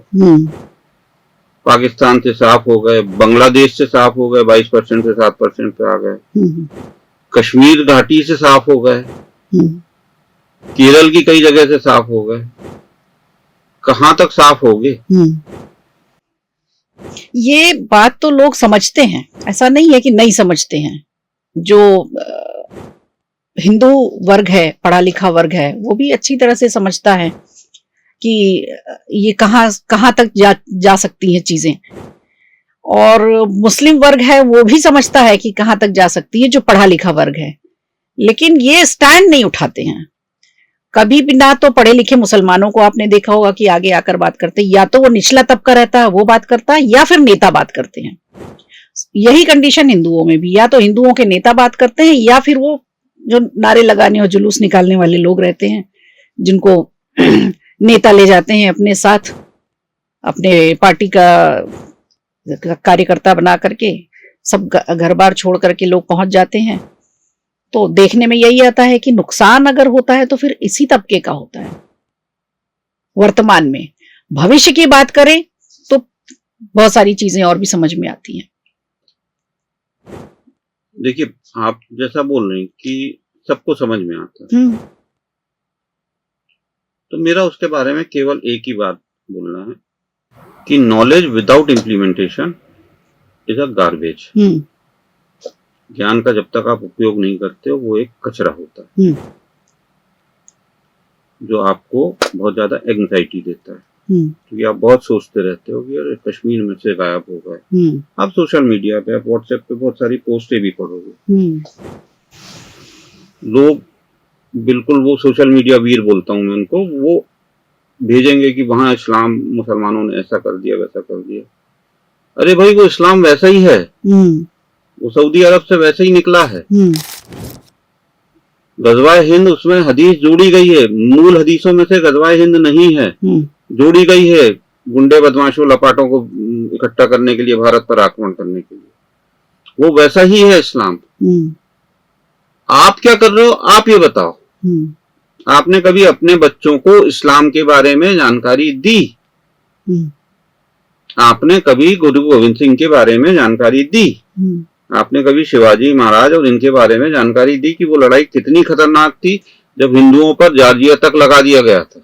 पाकिस्तान से साफ हो गए, बांग्लादेश से साफ हो गए, 22% से 7% पे आ गए, कश्मीर घाटी से साफ हो गए, केरल की कई जगह से साफ हो गए, कहां तक साफ होंगे? ये बात तो लोग समझते हैं, ऐसा नहीं है कि नहीं समझते हैं। जो हिंदू वर्ग है, पढ़ा लिखा वर्ग है, वो भी अच्छी तरह से समझता है कि ये कहां तक जा सकती हैं चीजें। और मुस्लिम वर्ग है वो भी समझता है कि कहां तक जा सकती है, जो पढ़ा लिखा वर्ग है। लेकिन ये स्टैंड नहीं उठाते हैं कभी भी। ना तो पढ़े लिखे मुसलमानों को आपने देखा होगा कि आगे आकर बात करते, या तो वो निचला तबका रहता है वो बात करता है, या फिर नेता बात करते हैं। यही कंडीशन हिंदुओं में भी, या तो हिंदुओं के नेता बात करते हैं, या फिर वो जो नारे लगाने और जुलूस निकालने वाले लोग रहते हैं, जिनको नेता ले जाते हैं अपने साथ, अपने पार्टी का कार्यकर्ता बना करके, सब घर बार छोड़ करके लोग पहुंच जाते हैं। तो देखने में यही आता है कि नुकसान अगर होता है तो फिर इसी तबके का होता है वर्तमान में। भविष्य की बात करें तो बहुत सारी चीजें और भी समझ में आती हैं। देखिए, आप जैसा बोल रहे हैं कि सबको समझ में आता है, तो मेरा उसके बारे में केवल एक ही बात बोलना है कि knowledge without implementation is a garbage. ज्ञान का जब तक आप उपयोग नहीं करते हो वो एक कचरा होता है, जो आपको बहुत ज्यादा एंग्जाइटी देता है, क्योंकि आप बहुत सोचते रहते हो कि अरे कश्मीर में से गायब हो गए। आप सोशल मीडिया पे, आप व्हाट्सएप पे बहुत सारी पोस्टें भी पढ़ोगे, लोग बिल्कुल, वो सोशल मीडिया वीर बोलता हूँ मैं उनको, वो भेजेंगे कि वहां इस्लाम, मुसलमानों ने ऐसा कर दिया वैसा कर दिया। अरे भाई, वो इस्लाम वैसा ही है, वो सऊदी अरब से वैसे ही निकला है। गजवाए हिंद, उसमें हदीस जोड़ी गई है, मूल हदीसों में से गजवाए हिंद नहीं है, जोड़ी गई है गुंडे बदमाशों लपाटों को इकट्ठा करने के लिए, भारत पर आक्रमण करने के लिए। वो वैसा ही है इस्लाम। आप क्या कर रहे हो, आप ये बताओ। आपने कभी अपने बच्चों को इस्लाम के बारे में जानकारी दी? आपने कभी गुरु गोविंद सिंह के बारे में जानकारी दी? आपने कभी शिवाजी महाराज और इनके बारे में जानकारी दी कि वो लड़ाई कितनी खतरनाक थी जब हिंदुओं पर जाजिया तक लगा दिया गया था?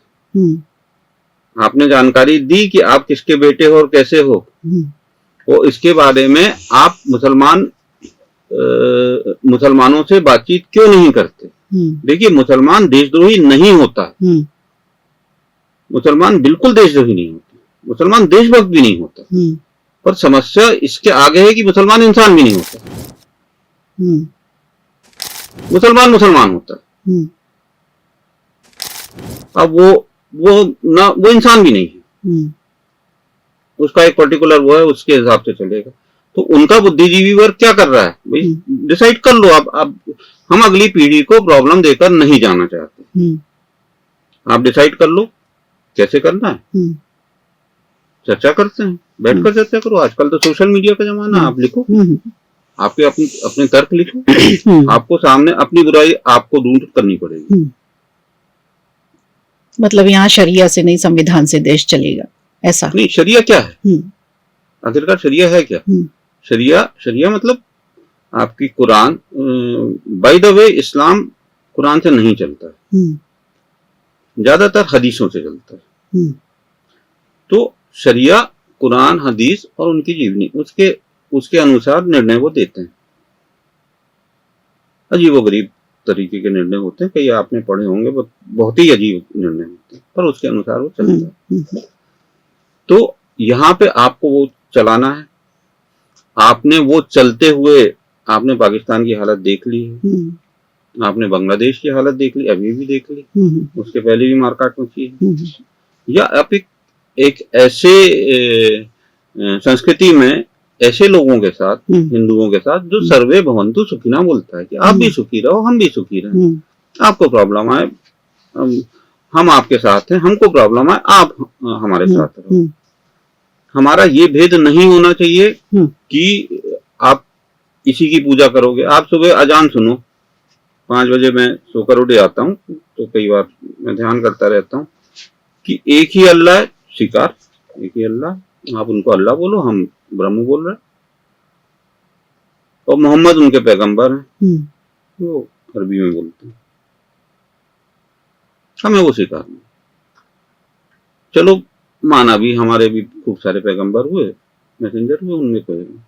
आपने जानकारी दी कि आप किसके बेटे हो और कैसे हो? और इसके बारे में आप मुसलमानों से बातचीत क्यों नहीं करते? देखिए, मुसलमान देशद्रोही नहीं होता, मुसलमान बिल्कुल देशद्रोही नहीं होता, मुसलमान देशभक्त भी नहीं होता, पर समस्या इसके आगे है कि मुसलमान इंसान भी नहीं होता। मुसलमान मुसलमान होता है, अब वो इंसान भी नहीं है, उसका एक पर्टिकुलर वो है, उसके हिसाब से चलेगा। तो उनका बुद्धिजीवी वर्ग क्या कर रहा है भाई? डिसाइड कर लो। अब हम अगली पीढ़ी को प्रॉब्लम देकर नहीं जाना चाहते, आप डिसाइड कर लो कैसे करना है। चर्चा करते हैं, बैठकर चर्चा करो। आजकल तो सोशल मीडिया का जमाना, आप लिखो, आपके अपने तर्क लिखो, आपको सामने अपनी बुराई आपको दूर करनी पड़ेगी। मतलब यहाँ शरिया से नहीं, संविधान से देश चलेगा, ऐसा नहीं। शरिया क्या है आखिरकार? शरिया है क्या? शरिया मतलब आपकी कुरान। बाय द वे, इस्लाम कुरान से नहीं चलता है, ज्यादातर हदीसों से चलता है। तो शरिया, कुरान, हदीस और उनकी जीवनी, उसके अनुसार निर्णय वो देते हैं। अजीबोगरीब तरीके के निर्णय होते हैं, कई आपने पढ़े होंगे, बहुत ही अजीब निर्णय होते हैं, पर उसके अनुसार वो चलता है। तो यहाँ पे आपको वो चलाना है। आपने वो चलते हुए आपने पाकिस्तान की हालत देख ली है, आपने बांग्लादेश की हालत देख ली, अभी भी देख ली, उसके पहले भी मारकाट मची है। या आप एक ऐसे संस्कृति में ऐसे लोगों के साथ, हिंदुओं के साथ, जो सर्वे भवन्तु सुखिना बोलता है कि आप भी सुखी रहो, हम भी सुखी रहे। आपको प्रॉब्लम आए हम आपके साथ हैं, हमको प्रॉब्लम आए आप हमारे साथ रहो। हमारा ये भेद नहीं होना चाहिए कि आप इसी की पूजा करोगे। आप सुबह अजान सुनो, 5 बजे मैं सोकर उठ जाता हूँ, तो कई बार मैं ध्यान करता रहता हूँ। कि एक ही अल्लाह है, स्वीकार, एक ही अल्लाह, आप उनको अल्लाह बोलो, हम ब्रह्म बोल रहे हैं, और मोहम्मद उनके पैगंबर हैं, वो अरबी में बोलते हैं, हमें वो स्वीकार नहीं। चलो माना भी, हमारे भी खूब सारे पैगंबर हुए, मैसेंजर हुए, उनमें कोई नहीं,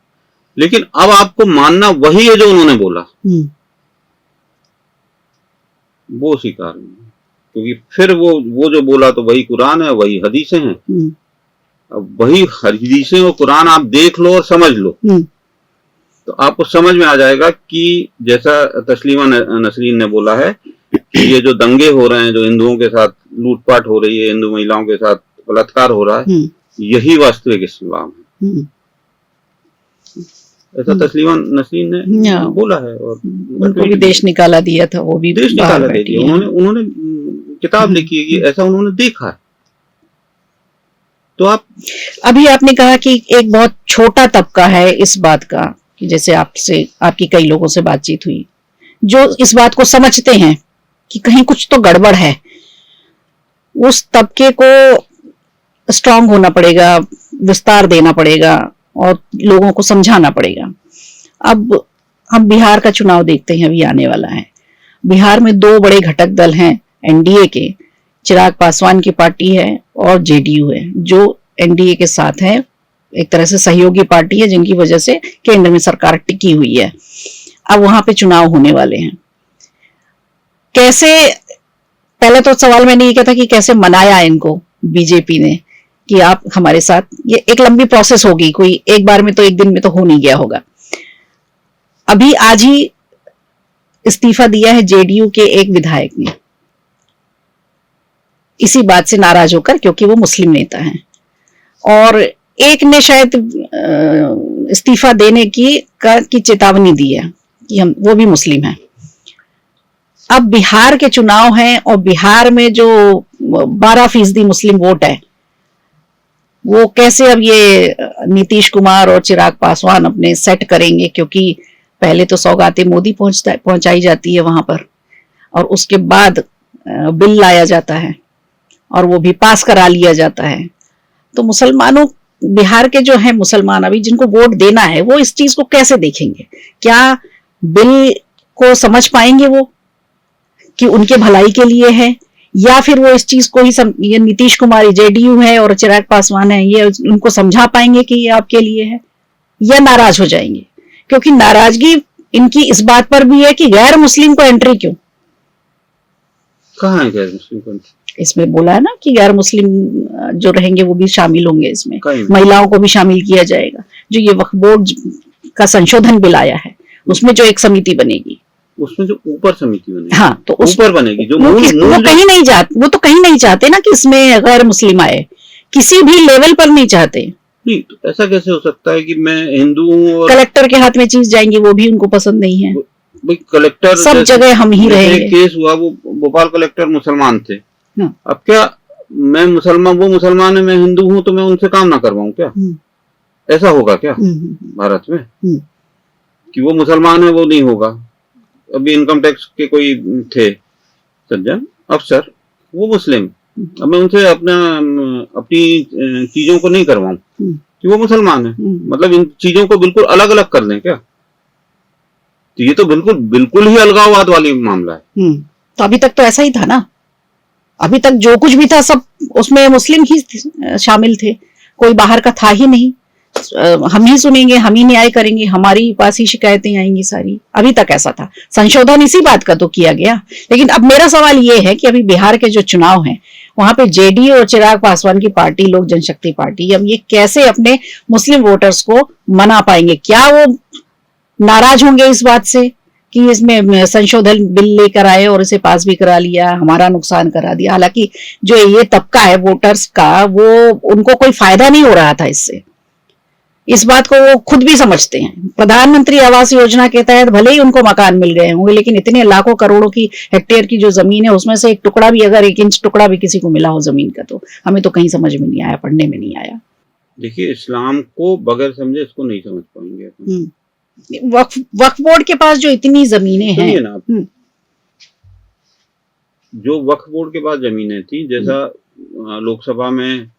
लेकिन अब आपको मानना वही है जो उन्होंने बोला, वो स्वीकार नहीं, क्योंकि फिर वो जो बोला तो वही कुरान है, वही हदीसें हैं। अब वही हदीसें और कुरान आप देख लो और समझ लो, तो आपको समझ में आ जाएगा कि जैसा तस्लीमा नसरीन ने बोला है कि ये जो दंगे हो रहे हैं, जो हिंदुओं के साथ लूटपाट हो रही है, हिंदू महिलाओं के साथ बलात्कार हो रहा है, यही वास्तविक इस्लाम है, ऐसा तस्लीमा नसरीन ने बोला है। और उनको भी देश निकाला दिया था, वो भी देश निकाला दिया, उन्होंने किताब लिखी है कि ऐसा उन्होंने देखा है। तो आप अभी आपने कहा कि एक बहुत छोटा तबका है इस बात का, कि जैसे आपकी कई लोगों से बातचीत हुई जो इस बात को समझते हैं कि कहीं कुछ तो गड़बड़ है, उस तबके को स्ट्रांग होना पड़ेगा, विस्तार देना पड़ेगा और लोगों को समझाना पड़ेगा। अब हम बिहार का चुनाव देखते हैं, अभी आने वाला है। बिहार में दो बड़े घटक दल हैं एनडीए के, चिराग पासवान की पार्टी है और जेडीयू है, जो एनडीए के साथ है, एक तरह से सहयोगी पार्टी है, जिनकी वजह से केंद्र में सरकार टिकी हुई है। अब वहां पे चुनाव होने वाले हैं। कैसे, पहले तो सवाल मैंने ये किया था कि कैसे मनाया इनको बीजेपी ने कि आप हमारे साथ, ये एक लंबी प्रोसेस होगी, कोई एक बार में तो, एक दिन में तो हो नहीं गया होगा। अभी आज ही इस्तीफा दिया है जेडीयू के एक विधायक ने, इसी बात से नाराज होकर, क्योंकि वो मुस्लिम नेता हैं, और एक ने शायद इस्तीफा देने की चेतावनी दी है कि वो भी मुस्लिम है। अब बिहार के चुनाव हैं और बिहार में जो 12% मुस्लिम वोट है, वो कैसे अब ये नीतीश कुमार और चिराग पासवान अपने सेट करेंगे, क्योंकि पहले तो सौगातें मोदी पहुंचाई जाती है वहां पर, और उसके बाद बिल लाया जाता है और वो भी पास करा लिया जाता है। तो मुसलमानों, बिहार के जो है मुसलमान अभी जिनको वोट देना है, वो इस चीज को कैसे देखेंगे? क्या बिल को समझ पाएंगे वो कि उनके भलाई के लिए है, या फिर वो इस चीज को ही ये नीतीश कुमार जेडीयू है और चिराग पासवान है, ये उनको समझा पाएंगे कि ये आपके लिए है, या नाराज हो जाएंगे? क्योंकि नाराजगी इनकी इस बात पर भी है कि गैर मुस्लिम को एंट्री क्यों? कहाँ है गैर मुस्लिम को? इसमें बोला है ना कि गैर मुस्लिम जो रहेंगे वो भी शामिल होंगे इसमें, महिलाओं को भी शामिल किया जाएगा। जो ये वक्फ बोर्ड का संशोधन बिल आया है, उसमें जो एक समिति बनेगी, उसमें जो ऊपर समिति बनेगी, हाँ, तो ऊपर बनेगी, जो वो कहीं नहीं जाते, वो तो कहीं नहीं चाहते ना कि इसमें गैर मुस्लिम आए, किसी भी लेवल पर नहीं चाहते। नहीं, तो ऐसा कैसे हो सकता है कि मैं हिंदू हूँ और कलेक्टर के हाथ में चीज जाएंगी, वो भी उनको पसंद नहीं है। भाई कलेक्टर सब जगह हम ही रहेंगे। केस हुआ, वो भोपाल कलेक्टर मुसलमान थे, अब क्या मैं मुसलमान, वो मुसलमान है, मैं हिंदू हूँ, तो मैं उनसे काम ना करवाऊं क्या? ऐसा होगा क्या भारत में कि वो मुसलमान है वो नहीं होगा? अभी इनकम टैक्स के कोई थे सज्जन अफसर, वो मुस्लिम, अब मैं उनसे अपनी चीजों को नहीं करवाऊं कि वो मुसलमान है, मतलब इन चीजों को बिल्कुल अलग अलग कर दें क्या? तो ये तो बिल्कुल ही अलगाववाद वाली मामला है। तो अभी तक तो ऐसा ही था ना, अभी तक जो कुछ भी था सब उसमें मुस्लिम ही शामिल थे, कोई बाहर का था ही नहीं। हम ही सुनेंगे, हम ही न्याय करेंगे, हमारी पास ही शिकायतें आएंगी सारी। अभी तक ऐसा था। संशोधन इसी बात का तो किया गया। लेकिन अब मेरा सवाल ये है कि अभी बिहार के जो चुनाव हैं, वहां पे जेडीयू और चिराग पासवान की पार्टी, लोक जनशक्ति पार्टी, अब ये कैसे अपने मुस्लिम वोटर्स को मना पाएंगे? क्या वो नाराज होंगे इस बात से कि इसमें संशोधन बिल लेकर आए और इसे पास भी करा लिया, हमारा नुकसान करा दिया? हालांकि जो ये तबका है वोटर्स का, वो उनको कोई फायदा नहीं हो रहा था इससे। इस बात को वो खुद भी समझते हैं। प्रधानमंत्री आवास योजना के तहत भले ही उनको मकान मिल गए होंगे, लेकिन इतने लाखों करोड़ों की हेक्टेयर की जो जमीन है, उसमें से एक टुकड़ा भी, अगर 1 इंच टुकड़ा भी किसी को मिला हो जमीन का, तो हमें तो कहीं समझ में नहीं आया, पढ़ने में नहीं आया। देखिए, इस्लाम को बगैर समझे इसको नहीं समझ पाएंगे। वक्फ बोर्ड के पास जो इतनी जमीनें हैं ना, जो वक्फ बोर्ड के पास जमीनें थी, जैसा लोकसभा में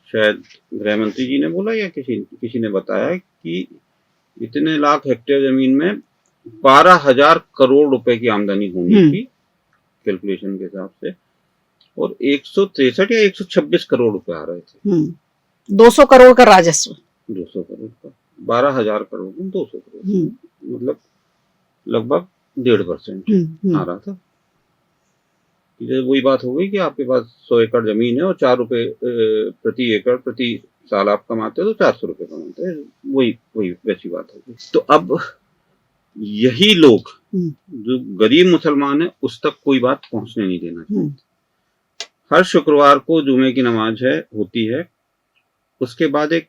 शायद गृह मंत्री जी ने बोला या किसी ने बताया कि इतने लाख हेक्टेयर जमीन में 12,000 करोड़ रुपए की आमदनी होनी थी कैलकुलेशन के हिसाब से, और 163 या 126 करोड़ रुपए आ रहे थे। 200 करोड़ का राजस्व, 200 करोड़ का 12,000 करोड़ में 200 करोड़, मतलब लगभग 1.5% आ रहा था। वही बात हो गई कि आपके पास 100 एकड़ जमीन है और 4 रुपए प्रति एकड़ प्रति साल आप कमाते हो तो 400 रुपए कमाते हैं, वही वैसी बात होगी। तो अब यही लोग जो गरीब मुसलमान है उस तक कोई बात पहुंचने नहीं देना चाहते। हर शुक्रवार को जुमे की नमाज होती है, उसके बाद एक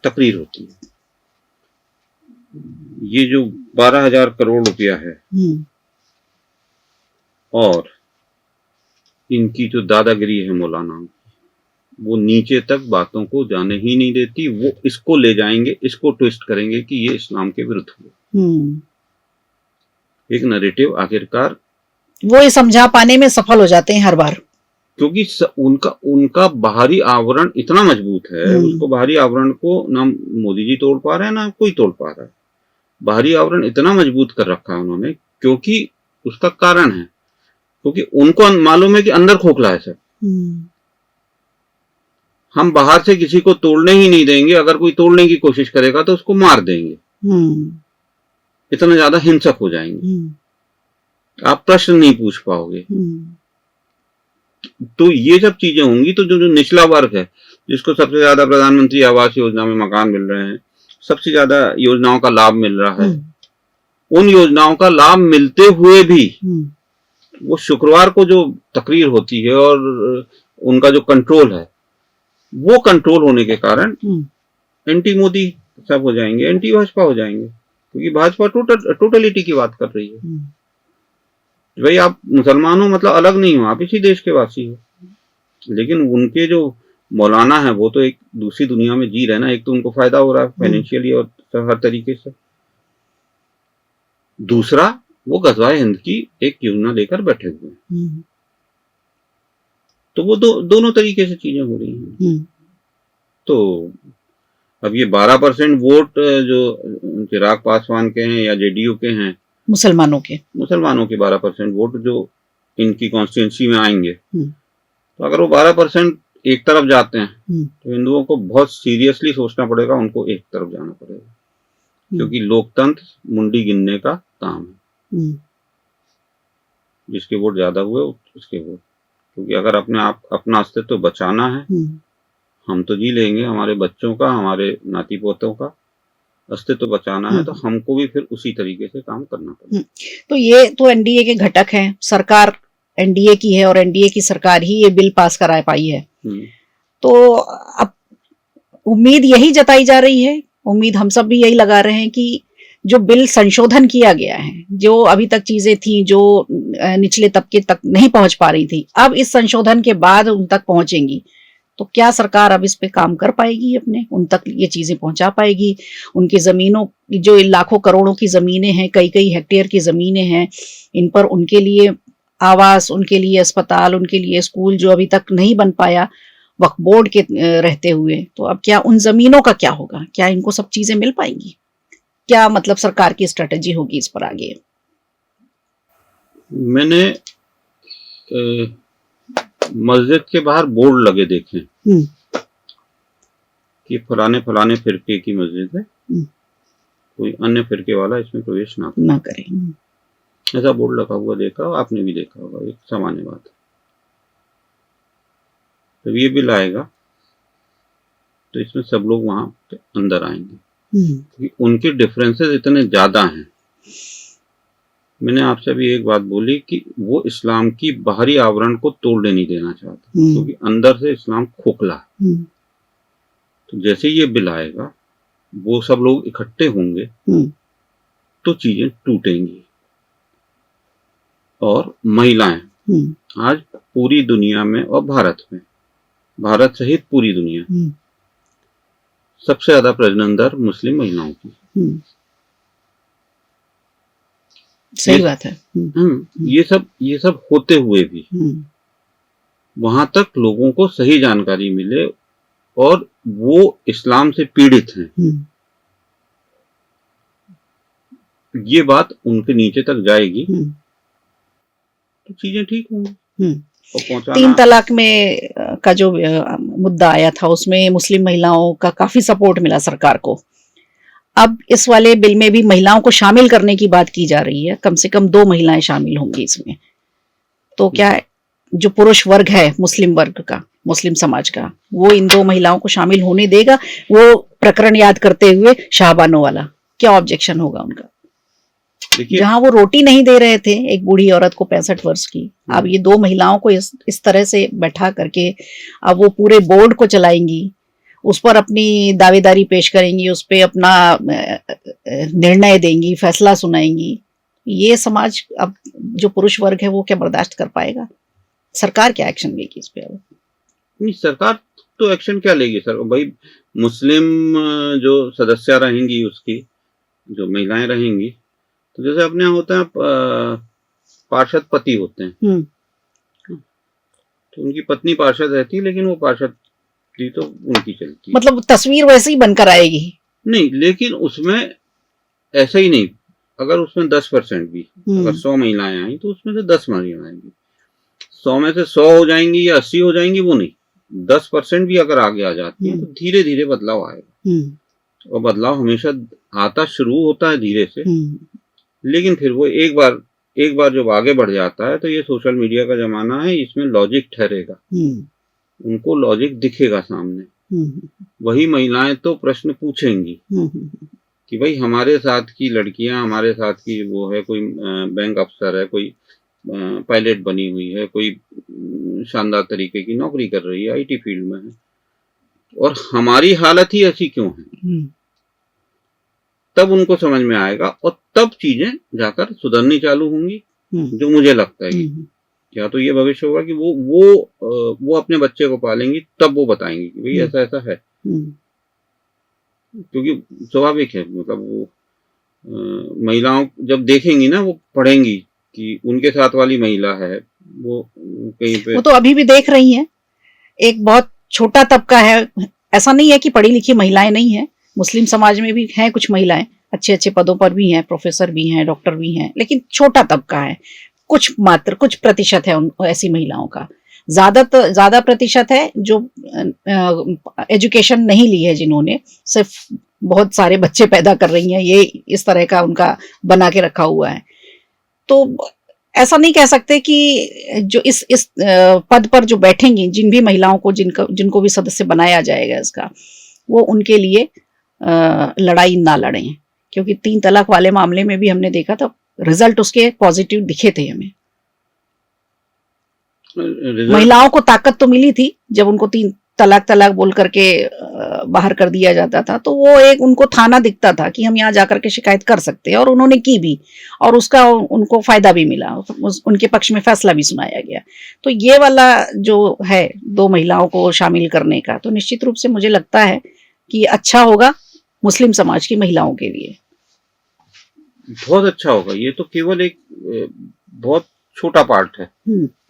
तकरीर होती है। ये जो 12,000 करोड़ रुपया है और इनकी जो दादागिरी है मौलाना, वो नीचे तक बातों को जाने ही नहीं देती। वो इसको ले जाएंगे, इसको ट्विस्ट करेंगे कि ये इस्लाम के विरुद्ध हुआ। एक नैरेटिव आखिरकार वो ये समझा पाने में सफल हो जाते हैं हर बार, क्योंकि उनका बाहरी आवरण इतना मजबूत है, उसको बाहरी आवरण को ना मोदी जी तोड़ पा रहे हैं ना कोई तोड़ पा रहा है। बाहरी आवरण इतना मजबूत कर रखा है उन्होंने, क्योंकि उसका कारण है, क्योंकि उनको मालूम है कि अंदर खोखला है सब। हम बाहर से किसी को तोड़ने ही नहीं देंगे, अगर कोई तोड़ने की कोशिश करेगा तो उसको मार देंगे, इतना ज्यादा हिंसक हो जाएंगे, आप प्रश्न नहीं पूछ पाओगे। तो ये सब चीजें होंगी, तो जो निचला वर्ग है, जिसको सबसे ज्यादा प्रधानमंत्री आवास योजना में मकान मिल रहे हैं, सबसे ज्यादा योजनाओं का लाभ मिल रहा है, उन योजनाओं का लाभ मिलते हुए भी वो शुक्रवार को जो तकरीर होती है और उनका जो कंट्रोल है, वो कंट्रोल होने के कारण एंटी मोदी सब हो जाएंगे, एंटी भाजपा हो जाएंगे, क्योंकि भाजपा टोटलिटी की बात कर रही है। भाई आप मुसलमान हो मतलब अलग नहीं हो, आप इसी देश के वासी हो। लेकिन उनके जो मौलाना है वो तो एक दूसरी दुनिया में जी रहे ना, एक तो उनको फायदा हो रहा है फाइनेंशियली और हर तरीके से, दूसरा वो गज़वाए हिंद की एक योजना लेकर बैठे हुए हैं। तो वो दोनों तरीके से चीजें हो रही हैं। तो अब ये 12% वोट जो चिराग पासवान के हैं या जेडीयू के हैं, मुसलमानों के 12% वोट जो इनकी कॉन्स्टिट्यूंसी में आएंगे, तो अगर वो 12% एक तरफ जाते हैं तो हिंदुओं को बहुत सीरियसली सोचना पड़ेगा, उनको एक तरफ जाना पड़ेगा, क्योंकि लोकतंत्र मुंडी गिनने का काम है। जिसके वोट ज्यादा हुए उसके वोट, क्योंकि अगर अपना अस्तित्व बचाना है, हम तो जी लेंगे, हमारे बच्चों का, हमारे नाती पोतों का अस्तित्व बचाना है, तो हमको भी फिर उसी तरीके से काम करना पड़ेगा। तो ये तो एनडीए के घटक हैं, सरकार एनडीए की है और एनडीए की सरकार ही ये बिल पास करा पाई है। तो अब उम्मीद यही जताई जा रही है, उम्मीद हम सब भी यही लगा रहे हैं कि जो बिल संशोधन किया गया है, जो अभी तक चीजें थी जो निचले तबके तक नहीं पहुंच पा रही थी, अब इस संशोधन के बाद उन तक पहुंचेंगी। तो क्या सरकार अब इस पे काम कर पाएगी, अपने उन तक ये चीजें पहुंचा पाएगी? उनकी जमीनों, जो लाखों करोड़ों की जमीनें हैं, कई हेक्टेयर की जमीनें हैं, इन पर उनके लिए आवास, उनके लिए अस्पताल, उनके लिए स्कूल जो अभी तक नहीं बन पाया वक्फ बोर्ड के रहते हुए, तो अब क्या उन जमीनों का क्या होगा? क्या इनको सब चीजें मिल पाएंगी? क्या मतलब सरकार की स्ट्रेटेजी होगी इस पर आगे? मैंने मस्जिद के बाहर बोर्ड लगे देखे कि फलाने फिरके की मस्जिद है, कोई अन्य फिरके वाला इसमें प्रवेश ना करे। ऐसा बोर्ड लगा हुआ देखा, आपने भी देखा होगा, एक सामान्य बात है। जब ये बिल आएगा तो इसमें सब लोग वहां अंदर आएंगे, क्योंकि उनके डिफरेंसेस इतने ज्यादा हैं। मैंने आपसे भी एक बात बोली कि वो इस्लाम की बाहरी आवरण को तोड़ने नहीं देना चाहते, क्योंकि अंदर से इस्लाम खोखला है। तो जैसे ये बिल आएगा, वो सब लोग इकट्ठे होंगे तो चीजें टूटेंगी। और महिलाएं आज पूरी दुनिया में और भारत सहित पूरी दुनिया सबसे ज्यादा प्रजनन दर मुस्लिम महिलाओं की। सही बात है। ये सब होते हुए भी वहां तक लोगों को सही जानकारी मिले और वो इस्लाम से पीड़ित हैं, ये बात उनके नीचे तक जाएगी तो चीजें ठीक होंगी। और 3 पहुंचाना तलाक में का जो मुद्दा आया था उसमें मुस्लिम महिलाओं का काफी सपोर्ट मिला सरकार को। अब इस वाले बिल में भी महिलाओं को शामिल करने की बात की जा रही है, कम से कम 2 महिलाएं शामिल होंगी इसमें। तो क्या जो पुरुष वर्ग है मुस्लिम वर्ग का, मुस्लिम समाज का, वो इन 2 महिलाओं को शामिल होने देगा? वो प्रकरण याद करते हुए शाहबानो वाला, क्या ऑब्जेक्शन होगा उनका? देखिए, जहां वो रोटी नहीं दे रहे थे एक बूढ़ी औरत को 65 वर्ष की, अब ये 2 महिलाओं को इस तरह से बैठा करके अब वो पूरे बोर्ड को चलाएंगी, उस पर अपनी दावेदारी पेश करेंगी, उस पर अपना निर्णय देंगी, फैसला सुनाएंगी। ये समाज, अब जो पुरुष वर्ग है वो क्या बर्दाश्त कर पाएगा? सरकार क्या एक्शन लेगी इस पे? अब नहीं, सरकार तो एक्शन क्या लेगी सर? भाई मुस्लिम जो सदस्य रहेंगी, उसकी जो महिलाएं रहेंगी, तो जैसे अपने यहाँ होता है पार्षद पति होते हैं, तो उनकी पत्नी पार्षद रहती है, लेकिन वो पार्षद तो उनकी चलती है। मतलब तस्वीर वैसे ही बनकर आएगी? नहीं, लेकिन उसमें ऐसा ही नहीं। अगर उसमें 10% भी, अगर 100 महिलाएं आई तो उसमें से 10 महिलाएं आएंगी, 100 में से 100 हो जाएंगी या 80 हो जाएंगी, वो नहीं, 10% भी अगर आगे आ जाती है तो धीरे धीरे बदलाव आएगा। और बदलाव हमेशा आता शुरू होता है धीरे से, लेकिन फिर वो एक बार जब आगे बढ़ जाता है तो ये सोशल मीडिया का जमाना है, इसमें लॉजिक ठहरेगा, उनको लॉजिक दिखेगा सामने। वही महिलाएं तो प्रश्न पूछेंगी कि भाई हमारे साथ की लड़कियां, हमारे साथ की वो है, कोई बैंक अफसर है, कोई पायलट बनी हुई है, कोई शानदार तरीके की नौकरी कर रही है, आईटी फील्ड में है, और हमारी हालत ही ऐसी क्यों है? तब उनको समझ में आएगा और तब चीजें जाकर सुधरनी चालू होंगी। जो मुझे लगता है कि या तो ये भविष्य होगा कि वो अपने बच्चे को पालेंगी, तब वो बताएंगी कि भाई ऐसा ऐसा है, क्योंकि स्वाभाविक है, मतलब वो महिलाओं जब देखेंगी ना, वो पढ़ेंगी कि उनके साथ वाली महिला है, वो कहीं पे, वो तो अभी भी देख रही हैं। एक बहुत छोटा तबका है, ऐसा नहीं है कि पढ़ी लिखी महिलाएं नहीं है, मुस्लिम समाज में भी हैं कुछ महिलाएं, अच्छे अच्छे पदों पर भी हैं, प्रोफेसर भी हैं, डॉक्टर भी हैं, लेकिन छोटा तबका है, कुछ प्रतिशत है ऐसी महिलाओं का। ज्यादा प्रतिशत है जो एजुकेशन नहीं ली है, जिन्होंने सिर्फ बहुत सारे बच्चे पैदा कर रही हैं, ये इस तरह का उनका बना के रखा हुआ है। तो ऐसा नहीं कह सकते कि जो इस पद पर जो बैठेंगी, जिन भी महिलाओं को जिनको भी सदस्य बनाया जाएगा इसका, वो उनके लिए लड़ाई ना लड़ें, क्योंकि 3 तलाक वाले मामले में भी हमने देखा था रिजल्ट उसके पॉजिटिव दिखे थे हमें। महिलाओं को ताकत तो मिली थी जब उनको 3 तलाक बोल करके बाहर कर दिया जाता था, तो वो एक उनको थाना दिखता था कि हम यहाँ जाकर के शिकायत कर सकते हैं, और उन्होंने की भी, और उसका उनको फायदा भी मिला, उनके पक्ष में फैसला भी सुनाया गया। तो ये वाला जो है 2 महिलाओं को शामिल करने का, तो निश्चित रूप से मुझे लगता है कि अच्छा होगा मुस्लिम समाज की महिलाओं के लिए, बहुत अच्छा होगा। ये तो केवल एक बहुत छोटा पार्ट है,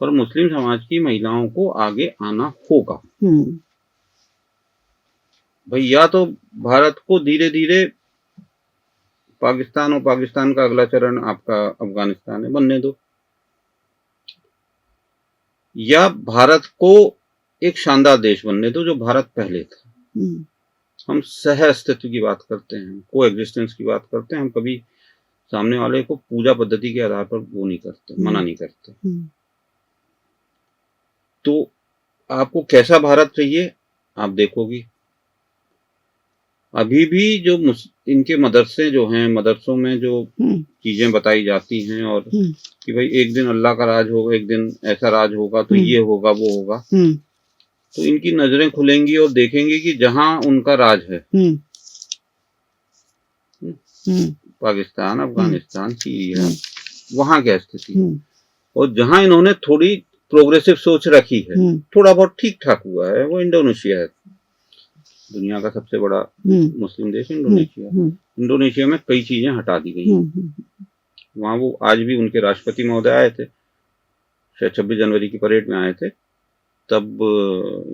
पर मुस्लिम समाज की महिलाओं को आगे आना होगा भाई। या तो भारत को धीरे धीरे पाकिस्तान, और पाकिस्तान का अगला चरण आपका अफगानिस्तान है, बनने दो, या भारत को एक शानदार देश बनने दो जो भारत पहले था। हम सह अस्तित्व की बात करते हैं, को एग्जिस्टेंस की बात करते हैं, हम कभी सामने वाले को पूजा पद्धति के आधार पर वो नहीं करते, मना नहीं करते। तो आपको कैसा भारत चाहिए आप देखोगी। अभी भी जो इनके मदरसे जो हैं, मदरसों में जो चीजें बताई जाती हैं, और कि भाई एक दिन अल्लाह का राज होगा, एक दिन ऐसा राज होगा, तो ये होगा वो होगा, तो इनकी नजरें खुलेंगी और देखेंगे कि जहां उनका राज है, पाकिस्तान, अफगानिस्तान, सीरिया, वहां क्या स्थिति है, और जहां इन्होंने थोड़ी प्रोग्रेसिव सोच रखी है, थोड़ा बहुत ठीक ठाक हुआ है, वो इंडोनेशिया है, दुनिया का सबसे बड़ा मुस्लिम देश इंडोनेशिया। इंडोनेशिया में कई चीजें हटा दी गई, वहां वो आज भी उनके राष्ट्रपति महोदय आए थे, शायद 26 जनवरी की परेड में आए थे, तब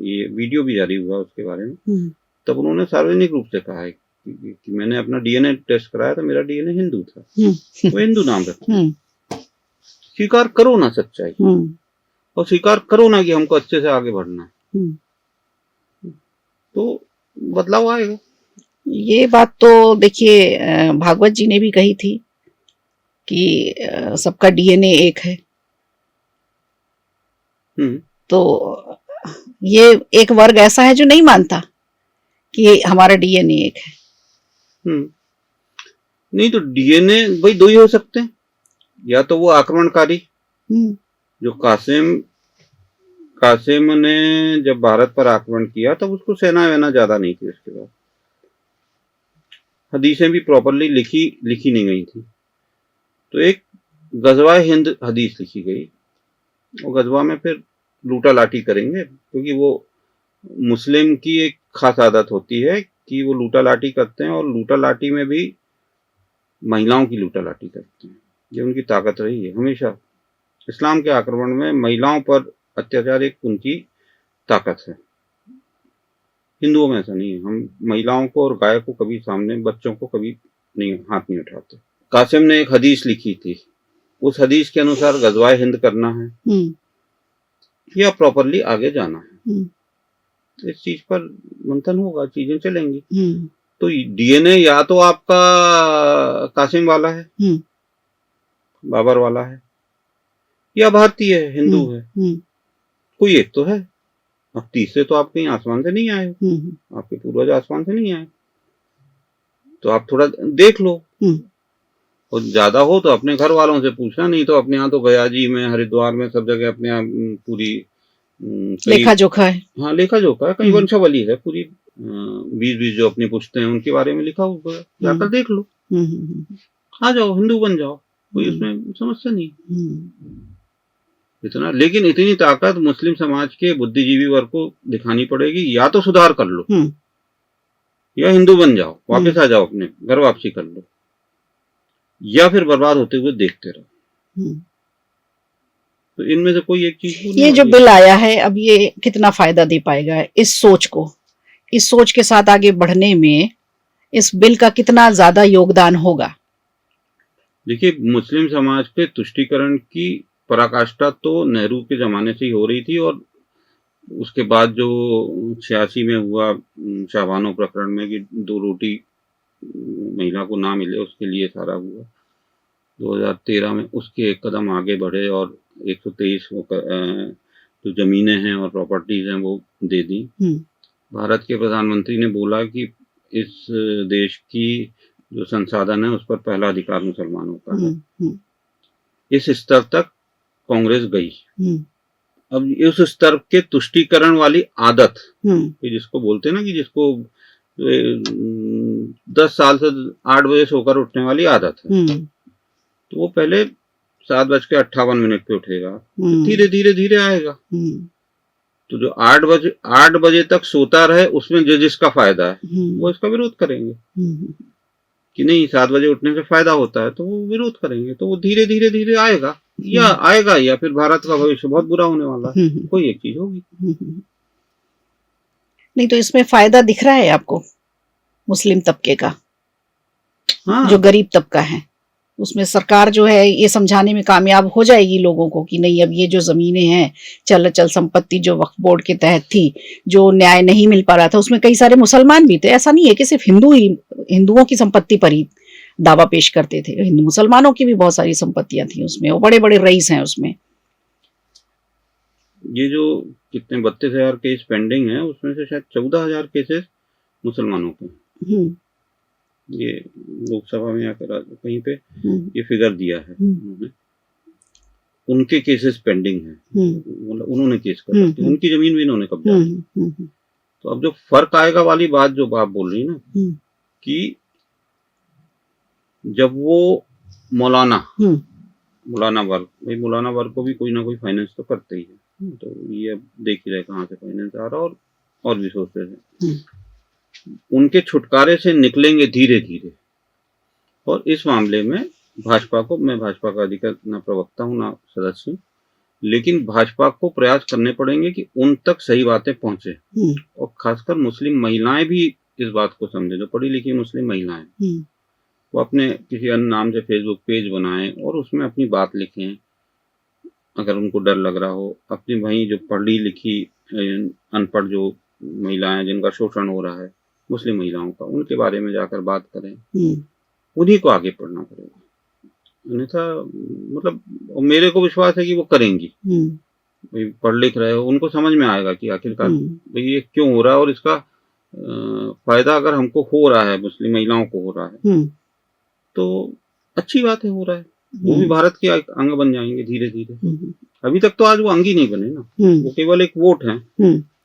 ये वीडियो भी जारी हुआ उसके बारे में, तब उन्होंने सार्वजनिक रूप से कहा है कि मैंने अपना डीएनए टेस्ट कराया तो मेरा डीएनए हिंदू था। वो हिंदू नाम रखते हैं। स्वीकार करो ना सच्चाई, और स्वीकार करो ना कि हमको अच्छे से आगे बढ़ना है, तो बदलाव आएगा। ये बात तो देखिए भागवत जी ने भी कही थी कि सबका डीएनए एक है। तो ये एक वर्ग ऐसा है जो नहीं मानता कि हमारा डीएनए एक है। नहीं तो डीएनए भाई दो ही हो सकते हैं, या तो वो आक्रमणकारी जो कासिम ने जब भारत पर आक्रमण किया तब उसको सेना वेना ज्यादा नहीं थी, उसके बाद हदीसें भी प्रॉपरली लिखी नहीं गई थी, तो एक गजवा हिंद हदीस लिखी गई, वो गजवा में फिर लूटा लाठी करेंगे, क्योंकि वो मुस्लिम की एक खास आदत होती है कि वो लूटा लाठी करते हैं, और लूटा लाठी में भी महिलाओं की लूटा लाठी करते हैं। ये उनकी ताकत रही है हमेशा। इस्लाम के आक्रमण में महिलाओं पर अत्याचार एक उनकी ताकत है। हिंदुओं में ऐसा नहीं है, हम महिलाओं को और गाय को कभी सामने, बच्चों को कभी नहीं, हाथ नहीं उठाते। कासिम ने एक हदीस लिखी थी, उस हदीस के अनुसार गजवाए हिंद करना है या प्रॉपरली आगे जाना है, तो इस चीज पर मंथन होगा, चीजें चलेंगी। तो डीएनए या तो आपका कासिम वाला है, बाबर वाला है, या भारतीय है, हिंदू है, कोई एक तो है। अब तीसरे तो आप कहीं आसमान से नहीं आए हो, आपके पूर्वज आसमान से नहीं आए, तो आप थोड़ा देख लो, और ज्यादा हो तो अपने घर वालों से पूछना, नहीं तो अपने यहाँ तो गया जी में, हरिद्वार में, सब जगह अपने यहाँ पूरी लेखा जोखा है। हाँ लेखा जोखा है, कहीं वंशावली है पूरी, 20 जो अपनी पुश्ते हैं उनके बारे में लिखा हुआ है, जाकर देख लो, आ जाओ, हिंदू बन जाओ, कोई उसमें समस्या नहीं इतना। लेकिन इतनी ताकत मुस्लिम समाज के बुद्धिजीवी वर्ग को दिखानी पड़ेगी, या तो सुधार कर लो, या हिंदू बन जाओ, वापस आ जाओ, अपने घर वापसी कर लो, या फिर बर्बाद होते हुए देखते रहो। तो इनमें से कोई एक चीज। ये जो बिल आया है अब, ये कितना फायदा दे पाएगा इस सोच को, इस सोच के साथ आगे बढ़ने में इस बिल का कितना ज्यादा योगदान होगा? देखिए, मुस्लिम समाज के तुष्टीकरण की पराकाष्ठा तो नेहरू के जमाने से ही हो रही थी, और उसके बाद जो 86 में हुआ शाहबानो प्रकरण में कि 2 रोटी महिला को ना मिले, उसके लिए सारा हुआ। 2013 में उसके एक कदम आगे बढ़े और 123 जो जमीनें हैं और प्रॉपर्टीज हैं वो दे दी। भारत के प्रधानमंत्री ने बोला कि इस देश की जो संसाधन है उस पर पहला अधिकार मुसलमानों का है। इस स्तर तक कांग्रेस गई। अब इस स्तर के तुष्टीकरण वाली आदत, जिसको बोलते हैं ना कि जिसको 10 साल से 8 बजे सोकर उठने वाली आदत है, तो वो पहले 7:58 पे उठेगा, तो धीरे धीरे धीरे आएगा। तो जो 8 बजे तक सोता रहे, उसमें जो जिसका फायदा है वो इसका विरोध करेंगे कि नहीं 7 बजे उठने से फायदा होता है, तो वो विरोध करेंगे। तो वो धीरे धीरे धीरे आएगा, या फिर भारत का भविष्य बहुत बुरा होने वाला है, कोई एक चीज होगी। नहीं तो इसमें फायदा दिख रहा है आपको मुस्लिम तबके का? हाँ। जो गरीब तबका है उसमें सरकार जो है ये समझाने में कामयाब हो जाएगी लोगों को कि नहीं, अब ये जो जमीनें हैं, चल संपत्ति जो वक्फ बोर्ड के तहत थी, जो न्याय नहीं मिल पा रहा था, उसमें कई सारे मुसलमान भी थे। ऐसा नहीं है कि सिर्फ हिंदुओं की संपत्ति पर ही दावा पेश करते थे, हिंदू मुसलमानों की भी बहुत सारी संपत्तियां थी उसमें, वो बड़े बड़े रईस हैं उसमें। ये जो कितने 32,000 केस पेंडिंग है, उसमें से शायद 14,000 केसेस मुसलमानों के। ये लोकसभा में आकर कहीं पे ये फिगर दिया है उन्होंने, उनके केसेस पेंडिंग है, उन्होंने केस कर रखे, उनकी जमीन भी इन्होंने कब्जा की। तो अब जो फर्क आएगा वाली बात जो आप बोल रही ना, कि जब वो मौलाना वर्ग, भाई मौलाना वर्ग को भी कोई ना कोई फाइनेंस तो करते ही है, तो ये अब देख ही रहे कहाँ से फाइनेंस आ रहा, और भी सोचते थे उनके छुटकारे से निकलेंगे धीरे धीरे। और इस मामले में भाजपा को, मैं भाजपा का अधिकृत ना प्रवक्ता हूँ ना सदस्य हूँ, लेकिन भाजपा को प्रयास करने पड़ेंगे कि उन तक सही बातें पहुंचे, और खासकर मुस्लिम महिलाएं भी इस बात को समझे, जो पढ़ी लिखी मुस्लिम महिलाएं, वो अपने किसी अन्य नाम से फेसबुक पेज बनाएं और उसमें अपनी बात लिखें। अगर उनको डर लग रहा हो, अपनी वहीं जो पढ़ी लिखी अनपढ़ जो महिलाएं जिनका शोषण हो रहा है मुस्लिम महिलाओं का, उनके बारे में जाकर बात करें, उन्हीं को आगे पढ़ना पड़ेगा। अन्यथा मतलब मेरे को विश्वास है कि वो करेंगी। भाई पढ़ लिख रहे हो, उनको समझ में आएगा कि आखिरकार भाई ये क्यों हो रहा है, और इसका फायदा अगर हमको हो रहा है, मुस्लिम महिलाओं को हो रहा है, तो अच्छी बात है, हो रहा है। वो भी भारत के अंग बन जाएंगे धीरे धीरे। अभी तक तो आज वो अंग ही नहीं बने ना, वो केवल एक वोट है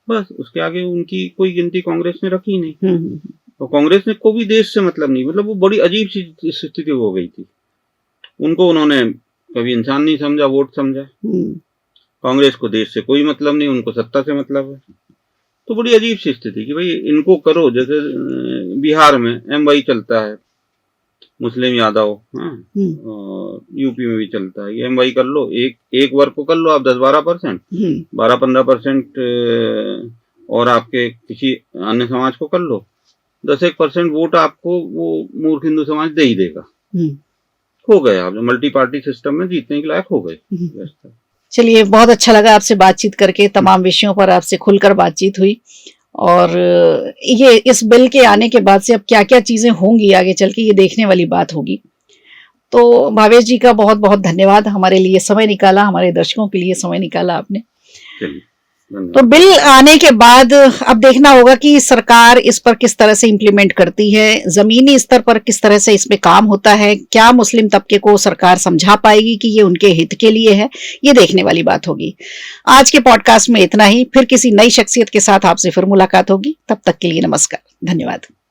बस, उसके आगे उनकी कोई गिनती कांग्रेस ने रखी नहीं। तो कांग्रेस ने को भी देश से मतलब नहीं, मतलब वो बड़ी अजीब सी स्थिति हो गई थी। उनको उन्होंने कभी इंसान नहीं समझा, वोट समझा। कांग्रेस को देश से कोई मतलब नहीं, उनको सत्ता से मतलब है। तो बड़ी अजीब सी स्थिति कि भाई इनको करो, जैसे बिहार में MY चलता है, मुस्लिम यादव, यूपी में भी चलता है, ये MY कर लो, एक वर्ग को कर लो आप 10-12%, 12-15% और आपके किसी अन्य समाज को कर लो, 10-1% वोट आपको वो मूर्ख हिंदू समाज दे ही देगा। हो गए आप मल्टी पार्टी सिस्टम में जीतने के लायक हो गए। चलिए, बहुत अच्छा लगा आपसे बातचीत करके, तमाम विषयों पर आपसे खुलकर बातचीत हुई। और ये इस बिल के आने के बाद से अब क्या क्या चीजें होंगी आगे चल के, ये देखने वाली बात होगी। तो भावेश जी का बहुत बहुत धन्यवाद, हमारे लिए समय निकाला, हमारे दर्शकों के लिए समय निकाला आपने। तो बिल आने के बाद अब देखना होगा कि सरकार इस पर किस तरह से इम्प्लीमेंट करती है, जमीनी स्तर पर किस तरह से इसमें काम होता है, क्या मुस्लिम तबके को सरकार समझा पाएगी कि ये उनके हित के लिए है, ये देखने वाली बात होगी। आज के पॉडकास्ट में इतना ही, फिर किसी नई शख्सियत के साथ आपसे फिर मुलाकात होगी। तब तक के लिए नमस्कार, धन्यवाद।